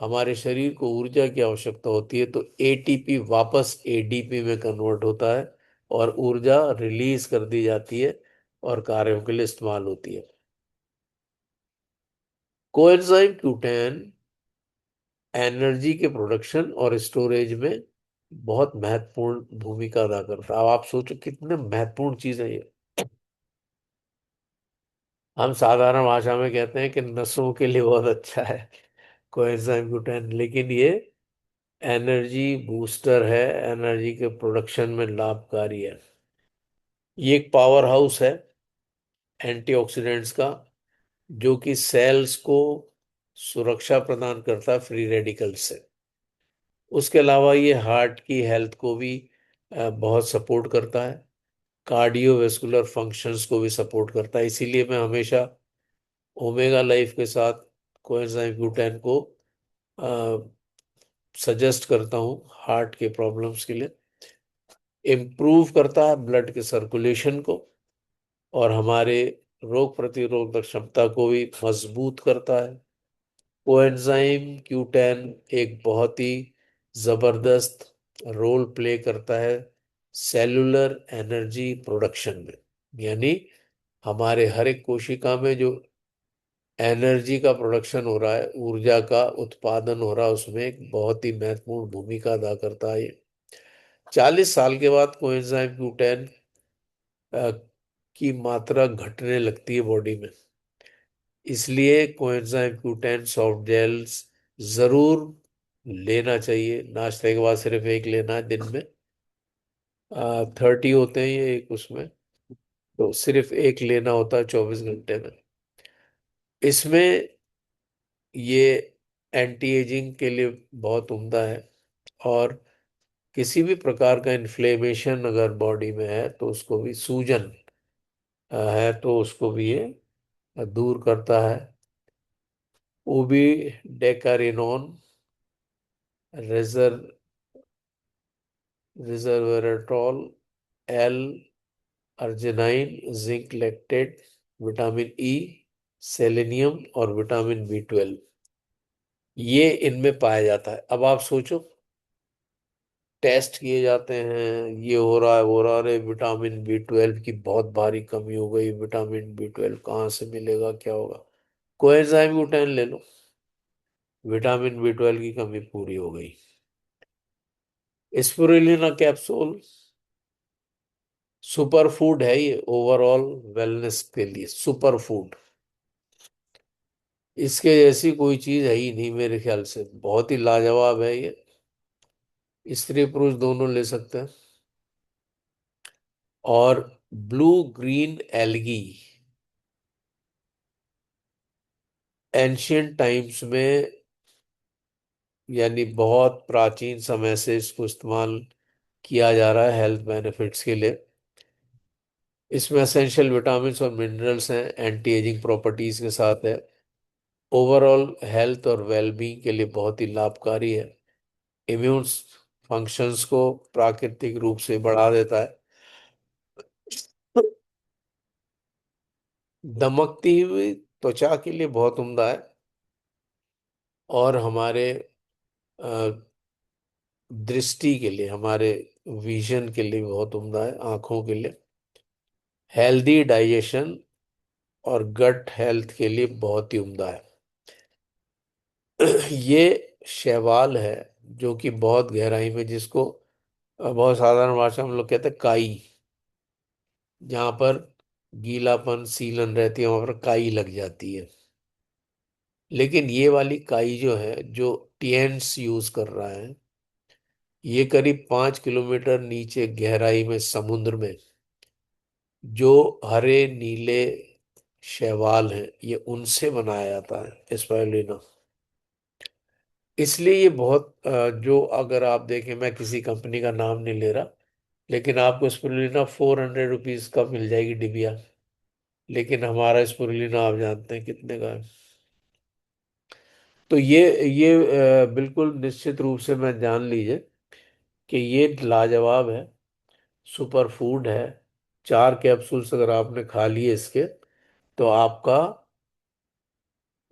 हमारे शरीर को ऊर्जा की आवश्यकता होती है, तो एटीपी वापस एडीपी में कन्वर्ट होता है और ऊर्जा रिलीज कर दी जाती है और कार्यों के लिए इस्तेमाल होती है। कोएंजाइम Q10 एनर्जी के प्रोडक्शन और स्टोरेज में बहुत महत्वपूर्ण भूमिका अदा करता है। अब आप सोचो कितने महत्वपूर्ण चीज है ये। हम साधारण भाषा में कहते हैं कि नसों के लिए बहुत अच्छा है कोएंजाइम Q10, लेकिन ये एनर्जी बूस्टर है, एनर्जी के प्रोडक्शन में लाभकारी है। ये एक पावर हाउस है एंटीऑक्सीडेंट्स का, जो कि सेल्स को सुरक्षा प्रदान करता है फ्री रेडिकल्स से। उसके अलावा ये हार्ट की हेल्थ को भी बहुत सपोर्ट करता है, कार्डियोवेस्कुलर फंक्शंस को भी सपोर्ट करता है। इसीलिए मैं हमेशा ओमेगा लाइफ के साथ कोएंजाइम Q10 को सजेस्ट करता हूँ हार्ट के प्रॉब्लम्स के लिए। इम्प्रूव करता है ब्लड के सर्कुलेशन को, और हमारे रोग प्रतिरोधक क्षमता को भी मजबूत करता है। कोएंजाइम Q10 एक बहुत ही जबरदस्त रोल प्ले करता है सेलुलर एनर्जी प्रोडक्शन में। यानी हमारे हर एक कोशिका में जो एनर्जी का प्रोडक्शन हो रहा है, ऊर्जा का उत्पादन हो रहा है, उसमें एक बहुत ही महत्वपूर्ण भूमिका अदा करता है ये। 40 साल के बाद कोएंजाइम Q10 की मात्रा घटने लगती है बॉडी में। इसलिए कोएंजाइम Q10 सॉफ्ट जेल्स जरूर लेना चाहिए। नाश्ते के बाद सिर्फ एक लेना है दिन में। 30 होते हैं ये एक उसमें, तो सिर्फ एक लेना होता है 24 घंटे में। इसमें ये एंटी एजिंग के लिए बहुत उम्दा है, और किसी भी प्रकार का इन्फ्लेमेशन अगर बॉडी में है तो उसको भी, सूजन है तो उसको भी ये दूर करता है। ओबी डेकारिनोन, रेजर resveratrol, L arginine, zinc lactate, vitamin E, selenium और विटामिन B12, ये इनमें पाया जाता है। अब आप सोचो, टेस्ट किए जाते हैं, ये हो रहा है वो रहा है, अरे विटामिन B12 की बहुत भारी कमी हो गई, विटामिन B12 कहाँ से मिलेगा, क्या होगा? कोएंजाइम Q10 ले लो, विटामिन B12 की कमी पूरी हो गई। स्पिरुलिना कैप्सूल सुपर फूड है ये, ओवरऑल वेलनेस के लिए सुपर फूड। इसके जैसी कोई चीज है ही नहीं मेरे ख्याल से, बहुत ही लाजवाब है ये। स्त्री पुरुष दोनों ले सकते हैं। और blue green algae, ancient times में, यानी बहुत प्राचीन समय से इसको इस्तेमाल किया जा रहा है हेल्थ बेनिफिट्स के लिए। इसमें एसेंशियल विटामिन्स और मिनरल्स हैं, एंटी एजिंग प्रॉपर्टीज के साथ है, ओवरऑल हेल्थ और वेलबींग के लिए बहुत ही लाभकारी है, इम्यून फंक्शंस को प्राकृतिक रूप से बढ़ा देता है, दमकती हुई त्वचा के लिए बहुत उम्दा है, और हमारे अ, दृष्टि के लिए, हमारे विजन के लिए बहुत उम्दा है, आंखों के लिए। हेल्दी डाइजेशन और गट हेल्थ के लिए बहुत ही उम्दा है। ये शैवाल है जो कि बहुत गहराई में, जिसको बहुत साधारण भाषा में हम लोग कहते हैं काई, जहाँ पर गीलापन सीलन रहती है वहां पर काई लग जाती है। लेकिन ये वाली काई जो है, जो टिएंट्स यूज कर रहा है, ये करीब 5 किलोमीटर नीचे गहराई में समुद्र में जो हरे नीले शैवाल हैं, ये उनसे बनाया जाता है स्पाइरुलिना। इसलिए ये बहुत जो, अगर आप देखें, मैं किसी कंपनी का नाम नहीं ले रहा, लेकिन आपको स्पिरुलिना 400 रुपीज का मिल जाएगी डिबिया। लेकिन हमारा स्पिरुलिना आप जानते हैं कितने का है। तो ये बिल्कुल निश्चित रूप से मैं जान लीजिए कि ये लाजवाब है, सुपर फूड है। 4 कैप्सूल्स अगर आपने खा लिए इसके, तो आपका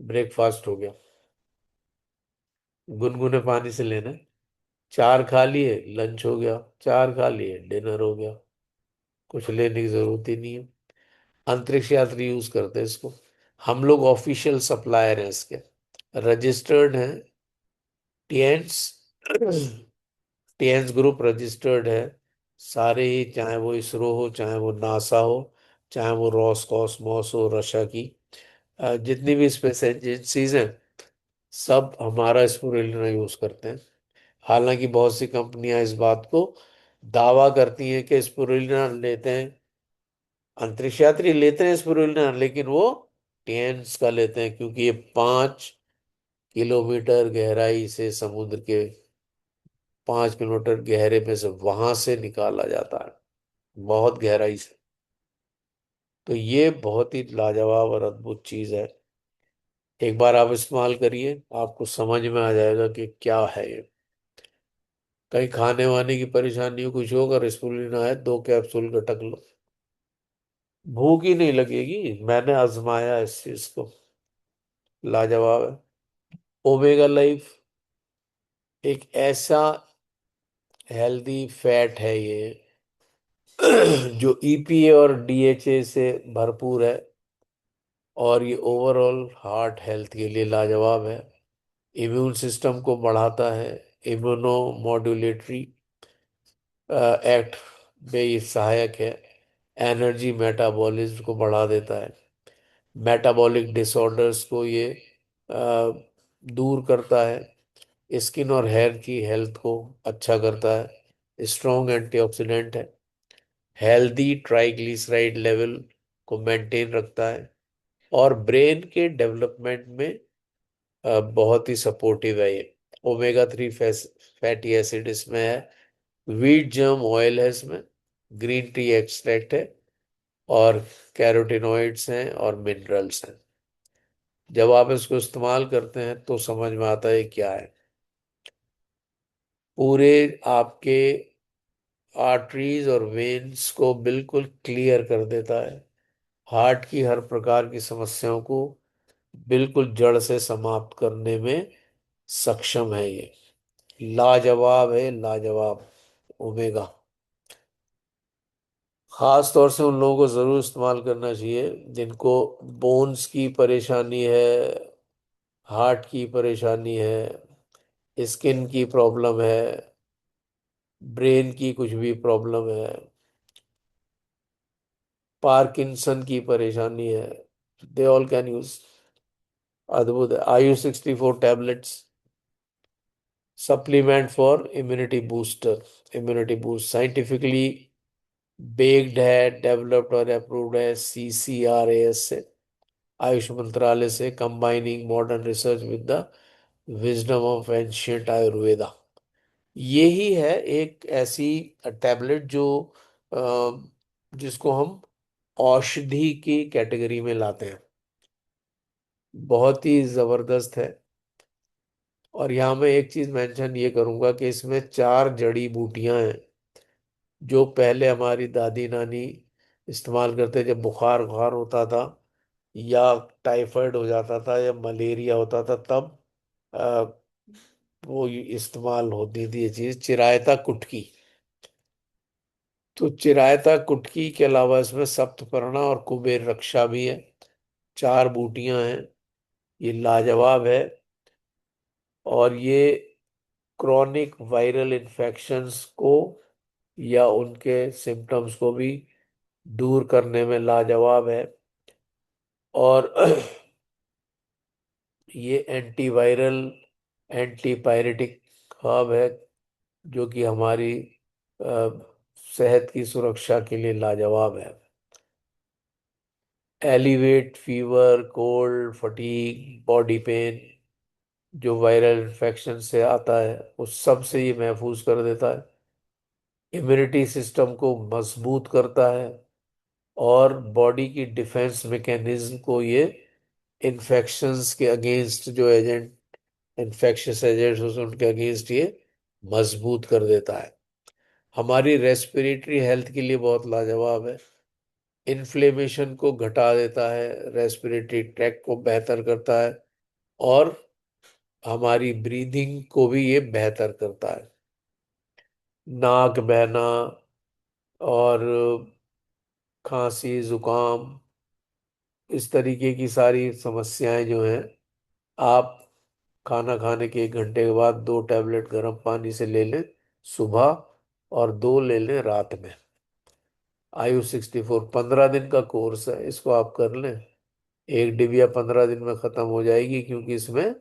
ब्रेकफास्ट हो गया। गुनगुने पानी से लेना है। 4 खा लिए लंच हो गया, 4 खा लिए डिनर हो गया, कुछ लेने की जरूरत ही नहीं है। अंतरिक्ष यात्री यूज करते हैं इसको। हम लोग ऑफिशियल सप्लायर हैं इसके, रजिस्टर्ड हैं टिएंट्स टीएन्स ग्रुप रजिस्टर्ड है सारे ही, चाहे वो इसरो हो, चाहे वो नासा हो, चाहे वो रॉसकॉस्मोस हो रशिया की, जितनी भी स्पेस एजेंसीज हैं, सब हमारा स्पुरुलिना यूज करते हैं। हालांकि बहुत सी कंपनियां इस बात को दावा करती हैं कि स्पुरुलिना लेते हैं, अंतरिक्ष यात्री लेते हैं स्पुरुलिना, लेकिन वो टेंस का लेते हैं, क्योंकि ये 5 किलोमीटर गहराई से, समुद्र के 5 किलोमीटर गहरे में से, वहां से निकाला जाता है, बहुत गहराई से। तो ये बहुत ही लाजवाब और अद्भुत चीज है। एक बार आप इस्तेमाल करिए, आपको समझ में आ जाएगा कि क्या है ये। कहीं खाने वाने की परेशानी हो, कुछ होगा, स्पुरुलिना है, 2 कैप्सूल गटक लो, भूख ही नहीं लगेगी। मैंने आजमाया इस चीज को, लाजवाब है। ओमेगा लाइफ एक ऐसा हेल्दी फैट है ये, जो ईपीए और डीएचए से भरपूर है, और ये ओवरऑल हार्ट हेल्थ के लिए लाजवाब है। इम्यून सिस्टम को बढ़ाता है, इम्यूनो मॉड्यूलेटरी एक्ट में ये सहायक है। एनर्जी मेटाबॉलिज्म को बढ़ा देता है, मेटाबॉलिक डिसऑर्डर्स को ये दूर करता है, स्किन और हेयर की हेल्थ को अच्छा करता है, स्ट्रॉन्ग एंटीऑक्सीडेंट है, हेल्दी ट्राइग्लिसराइड लेवल को मेंटेन रखता है, और ब्रेन के डेवलपमेंट में बहुत ही सपोर्टिव है ये। ओमेगा 3 फैटी एसिड इसमें है, व्हीट जर्म ऑयल है इसमें, ग्रीन टी एक्सट्रैक्ट है, और कैरोटीनॉइड्स हैं और मिनरल्स हैं। जब आप इसको इस्तेमाल करते हैं तो समझ में आता है क्या है। पूरे आपके आर्टरीज और वेन्स को बिल्कुल क्लियर कर देता है, हार्ट की हर प्रकार की समस्याओं को बिल्कुल जड़ से समाप्त करने में सक्षम है ये। लाजवाब है, लाजवाब ओमेगा। खास तौर से उन लोगों को जरूर इस्तेमाल करना चाहिए जिनको बोन्स की परेशानी है, हार्ट की परेशानी है, स्किन की प्रॉब्लम है, ब्रेन की कुछ भी प्रॉब्लम है, पार्किंसन की परेशानी है, दे ऑल कैन यूज। अद्भुत है। IU 64 tablets, supplement for immunity booster, immunity boost, scientifically baked है, डेवलप्ड और अप्रूव्ड है CCRAS से, आयुष मंत्रालय से, combining modern research with the wisdom of ancient Ayurveda. यही है एक ऐसी टैबलेट जो जिसको हम औषधि की कैटेगरी में लाते हैं, बहुत ही जबरदस्त है। और यहाँ मैं एक चीज मेंशन ये करूंगा कि इसमें 4 जड़ी बूटियां हैं, जो पहले हमारी दादी नानी इस्तेमाल करते, जब बुखार बुखार होता था, या टाइफाइड हो जाता था, या मलेरिया होता था, तब अ, वो इस्तेमाल होती थी ये चीज, चिरायता कुटकी। तो चिरायता कुटकी के अलावा इसमें सप्तपर्णा और कुबेर रक्षा भी है, 4 बूटियां हैं। ये लाजवाब है, और ये क्रॉनिक वायरल इन्फेक्शंस को या उनके सिम्टम्स को भी दूर करने में लाजवाब है। और ये एंटीवायरल, एंटीपायरेटिक हर्ब है, जो कि हमारी सेहत की सुरक्षा के लिए लाजवाब है। Elevate fever, cold, fatigue, body pain, जो वायरल इन्फेक्शन से आता है उस सब से ये महफूज कर देता है, इम्यूनिटी सिस्टम को मजबूत करता है, और बॉडी की डिफेंस मैकेनिज्म को ये इन्फेक्शंस के अगेंस्ट, जो एजेंट इन्फेक्शियस एजेंट्स होते हैं उनके अगेंस्ट ये मजबूत कर देता है। हमारी रेस्पिरेटरी हेल्थ के लिए बहुत लाजवाब है, इन्फ्लेमेशन को घटा देता है, रेस्पिरेटरी ट्रैक को बेहतर करता है, और हमारी ब्रीदिंग को भी ये बेहतर करता है। नाक बहना और खांसी जुकाम, इस तरीके की सारी समस्याएं जो हैं, आप खाना खाने के 1 घंटे के बाद 2 टैबलेट गर्म पानी से ले लें, सुबह, और 2 ले लें रात में। आयु 64, 15 दिन का कोर्स है, इसको आप कर लें। एक डिबिया 15 दिन में खत्म हो जाएगी, क्योंकि इसमें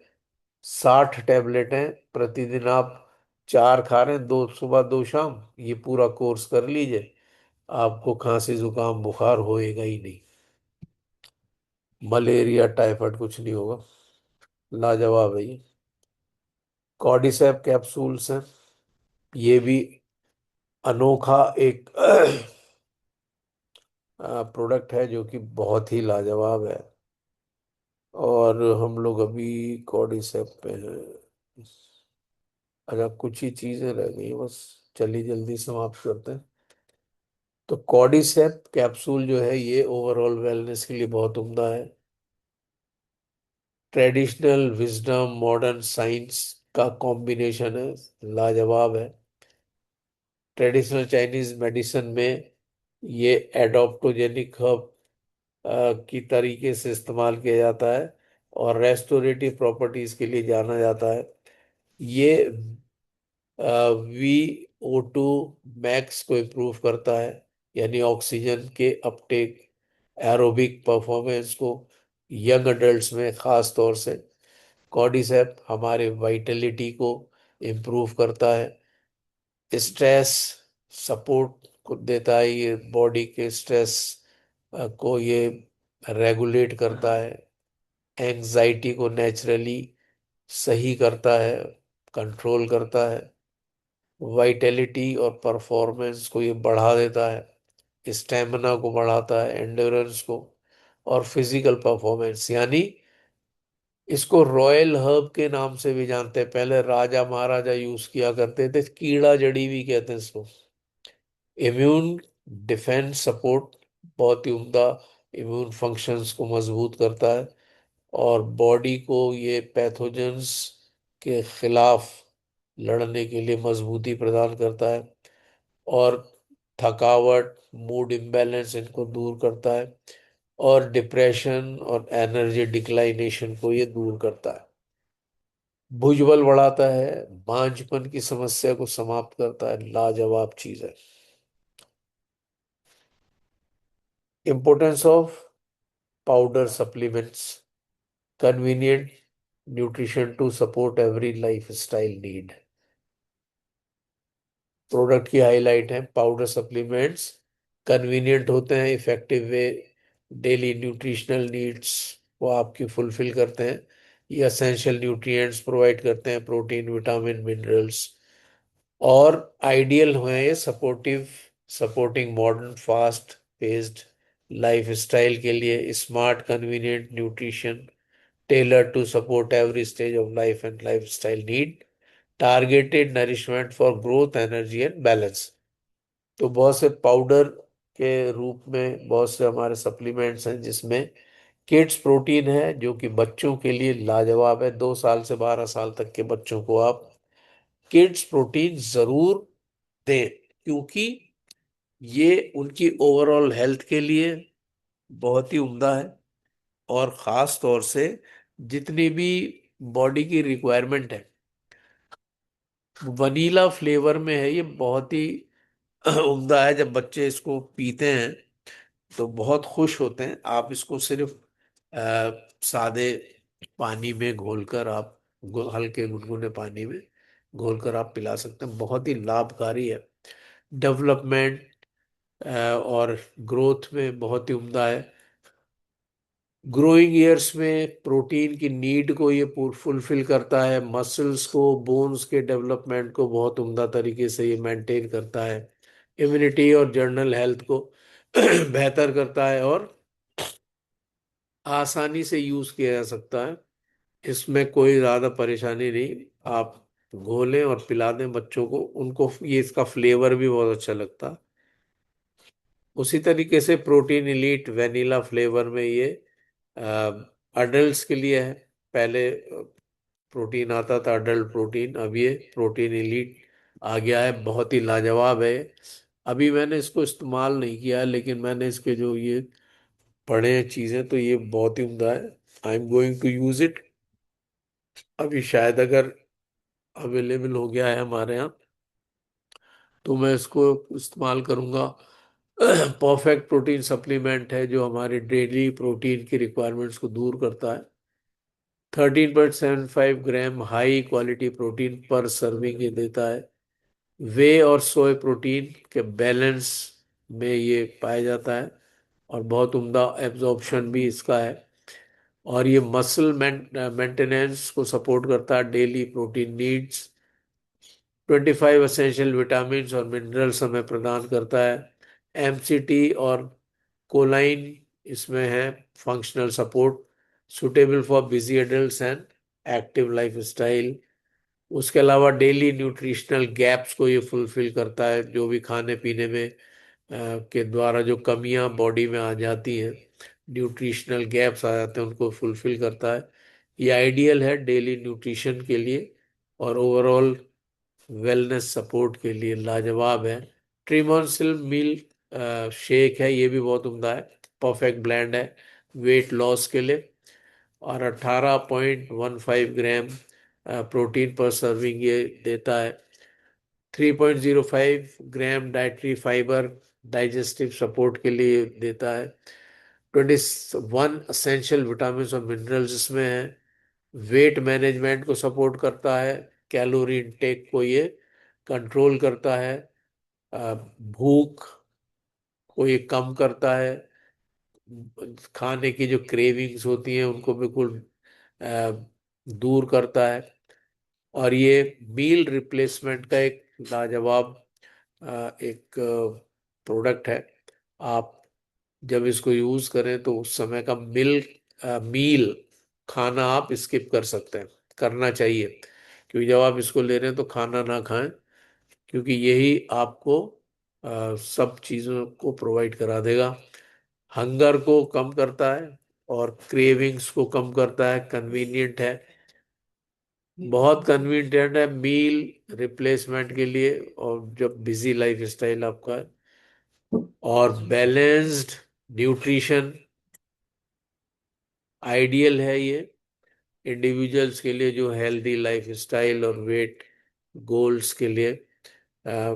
60 टैबलेट हैं। प्रतिदिन आप 4 खा रहे हैं, 2 सुबह 2 शाम। ये पूरा कोर्स कर लीजिए, आपको खांसी जुकाम बुखार होएगा ही नहीं। मलेरिया टाइफाइड कुछ नहीं होगा। लाजवाब है ये। कॉर्डिसेप कैप्सूल्स हैं, ये भी अनोखा एक प्रोडक्ट है जो कि बहुत ही लाजवाब है। और हम लोग अभी कॉर्डिसेप पे हैं। अच्छा, कुछ ही चीजें रह गई हैं बस, चलिए जल्दी समाप्त करते हैं। तो कॉर्डिसेप कैप्सूल जो है ये ओवरऑल वेलनेस के लिए बहुत उम्दा है। ट्रेडिशनल विजडम मॉडर्न साइंस का कॉम्बिनेशन है, लाजवाब है। ट्रेडिशनल चाइनीज मेडिसिन में ये एडॉप्टोजेनिक हर्ब की तरीके से इस्तेमाल किया जाता है, और रेस्टोरेटिव प्रॉपर्टीज के लिए जाना जाता है। ये वी ओ टू मैक्स को इम्प्रूव करता है, यानी ऑक्सीजन के अपटेक, एरोबिक परफॉर्मेंस को यंग अडल्ट्स में खास तौर से। कॉर्डिसेप हमारे वाइटलिटी को इम्प्रूव करता है, स्ट्रेस सपोर्ट को देता है, ये बॉडी के स्ट्रेस को ये रेगुलेट करता है, एंजाइटी को नेचुरली सही करता है, कंट्रोल करता है, वाइटलिटी और परफॉर्मेंस को ये बढ़ा देता है, स्टेमिना को बढ़ाता है, एंड्योरेंस को, और फिजिकल परफॉर्मेंस। यानी इसको रॉयल हर्ब के नाम से भी जानते हैं, पहले राजा महाराजा यूज किया करते थे, कीड़ा जड़ी भी कहते हैं इसको। इम्यून डिफेंस सपोर्ट, बहुत ही उम्दा, इम्यून फंक्शंस को मजबूत करता है, और बॉडी को ये पैथोजेंस के खिलाफ लड़ने के लिए मजबूती प्रदान करता है, और थकावट, मूड इम्बैलेंस इनको दूर करता है, और डिप्रेशन और एनर्जी डिक्लाइनेशन को ये दूर करता है। भुजबल बढ़ाता है, बांझपन की समस्या को समाप्त करता है, लाजवाब चीज है। Importance of powder supplements, convenient nutrition to support every lifestyle need. Product की हाईलाइट है, पाउडर सप्लीमेंट्स कन्वीनियंट होते हैं, effective way, daily nutritional needs को आपकी फुलफिल करते हैं। ये असेंशियल न्यूट्रिएंट्स प्रोवाइड करते हैं, प्रोटीन विटामिन मिनरल्स, और आइडियल हुए ये supportive supporting modern fast paced lifestyle के लिए। Smart convenient nutrition tailor to support every stage of life and lifestyle need, targeted nourishment for growth energy and balance. तो बहुत से पाउडर के रूप में बहुत से हमारे सप्लीमेंट्स हैं, जिसमें किड्स प्रोटीन है जो कि बच्चों के लिए लाजवाब है। 2 साल से 12 साल तक के बच्चों को आप किड्स प्रोटीन जरूर दें, क्योंकि ये उनकी ओवरऑल हेल्थ के लिए बहुत ही उम्दा है। और ख़ास तौर से जितनी भी बॉडी की रिक्वायरमेंट है, वनीला फ्लेवर में है, ये बहुत ही उम्दा है। जब बच्चे इसको पीते हैं तो बहुत खुश होते हैं। आप इसको सिर्फ सादे पानी में घोलकर आप, हल्के गुनगुने पानी में घोलकर आप पिला सकते हैं, बहुत ही लाभकारी है। डेवलपमेंट और ग्रोथ में बहुत ही उम्दा है। ग्रोइंग ईयर्स में प्रोटीन की नीड को ये फुलफिल करता है, मसल्स को, बोन्स के डेवलपमेंट को बहुत उम्दा तरीके से ये मेंटेन करता है, इम्यूनिटी और जर्नल हेल्थ को बेहतर करता है, और आसानी से यूज किया जा सकता है। इसमें कोई ज़्यादा परेशानी नहीं। आप घोलें और पिला दें बच्चों को, उनको ये इसका फ्लेवर भी बहुत अच्छा लगता है। उसी तरीके से प्रोटीन इलीट वेनिला फ्लेवर में ये अडल्ट्स के लिए है। पहले प्रोटीन आता था अडल्ट प्रोटीन, अब ये प्रोटीन इलीट आ गया है, बहुत ही लाजवाब है। अभी मैंने इसको इस्तेमाल नहीं किया है, लेकिन मैंने इसके जो ये पढ़े हैं चीज़ें, तो ये बहुत ही उम्दा है। I am going to use it. अभी शायद अगर अवेलेबल हो गया है हमारे यहाँ, तो मैं इसको इस्तेमाल करूंगा। परफेक्ट प्रोटीन सप्लीमेंट है जो हमारे डेली प्रोटीन की रिक्वायरमेंट्स को दूर करता है। 13.75 ग्राम हाई क्वालिटी प्रोटीन पर सर्विंग ये देता है। वे और सोय प्रोटीन के बैलेंस में ये पाया जाता है, और बहुत उम्दा एब्जॉर्प्शन भी इसका है। और ये मसल मेंटेनेंस को सपोर्ट करता है, daily protein needs. 25 essential vitamin और मिनरल्स हमें प्रदान करता है। एमसीटी और कोलाइन इसमें है, functional support, suitable for busy adults and active life style. उसके अलावा डेली न्यूट्रिशनल गैप्स को ये फुलफिल करता है, जो भी खाने पीने में के द्वारा जो कमियां बॉडी में आ जाती हैं, न्यूट्रिशनल गैप्स आ जाते हैं, उनको फुलफिल करता है। ये आइडियल है डेली न्यूट्रिशन के लिए, और ओवरऑल वेलनेस सपोर्ट के लिए लाजवाब है। ट्रिमोनसिल मील शेक है, ये भी बहुत उम्दा है, परफेक्ट ब्लेंड है वेट लॉस के लिए। और 18.15 ग्राम प्रोटीन पर सर्विंग ये देता है। 3.05 ग्राम डाइटरी फाइबर डाइजेस्टिव सपोर्ट के लिए देता है। 21 असेंशियल विटामिन और मिनरल्स इसमें है। वेट मैनेजमेंट को सपोर्ट करता है, कैलोरी इनटेक को ये कंट्रोल करता है, भूख को ये कम करता है, खाने की जो क्रेविंग्स होती हैं उनको बिल्कुल दूर करता है। और ये मील रिप्लेसमेंट का एक लाजवाब एक प्रोडक्ट है। आप जब इसको यूज करें तो उस समय का मील खाना आप स्किप कर सकते हैं, करना चाहिए, क्योंकि जब आप इसको ले रहे हैं तो खाना ना खाएं, क्योंकि यही आपको सब चीज़ों को प्रोवाइड करा देगा। हंगर को कम करता है और क्रेविंग्स को कम करता है, कन्वीनियंट है, बहुत कन्वीनियंट है मील रिप्लेसमेंट के लिए, और जब बिजी लाइफ स्टाइल आपका है। और बैलेंस्ड न्यूट्रिशन आइडियल है ये इंडिविजुअल्स के लिए जो हेल्दी लाइफ स्टाइल और वेट गोल्स के लिए अ,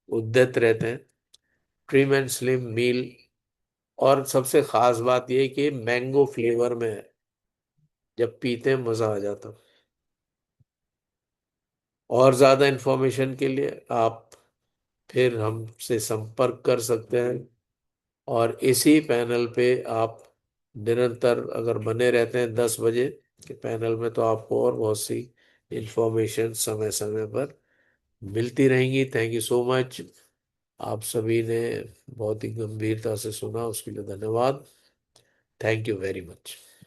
उद्यत रहते हैं। ट्रिम एंड स्लिम मील, और सबसे खास बात यह है कि मैंगो फ्लेवर में है, जब पीते हैं मजा आ जाता है। और ज्यादा इंफॉर्मेशन के लिए आप फिर हमसे संपर्क कर सकते हैं, और इसी पैनल पे आप निरंतर अगर बने रहते हैं 10 बजे के पैनल में, तो आपको और बहुत सी इंफॉर्मेशन समय समय पर मिलती रहेंगी। Thank you so much. आप सभी ने बहुत ही गंभीरता से सुना, उसके लिए धन्यवाद। Thank you very much.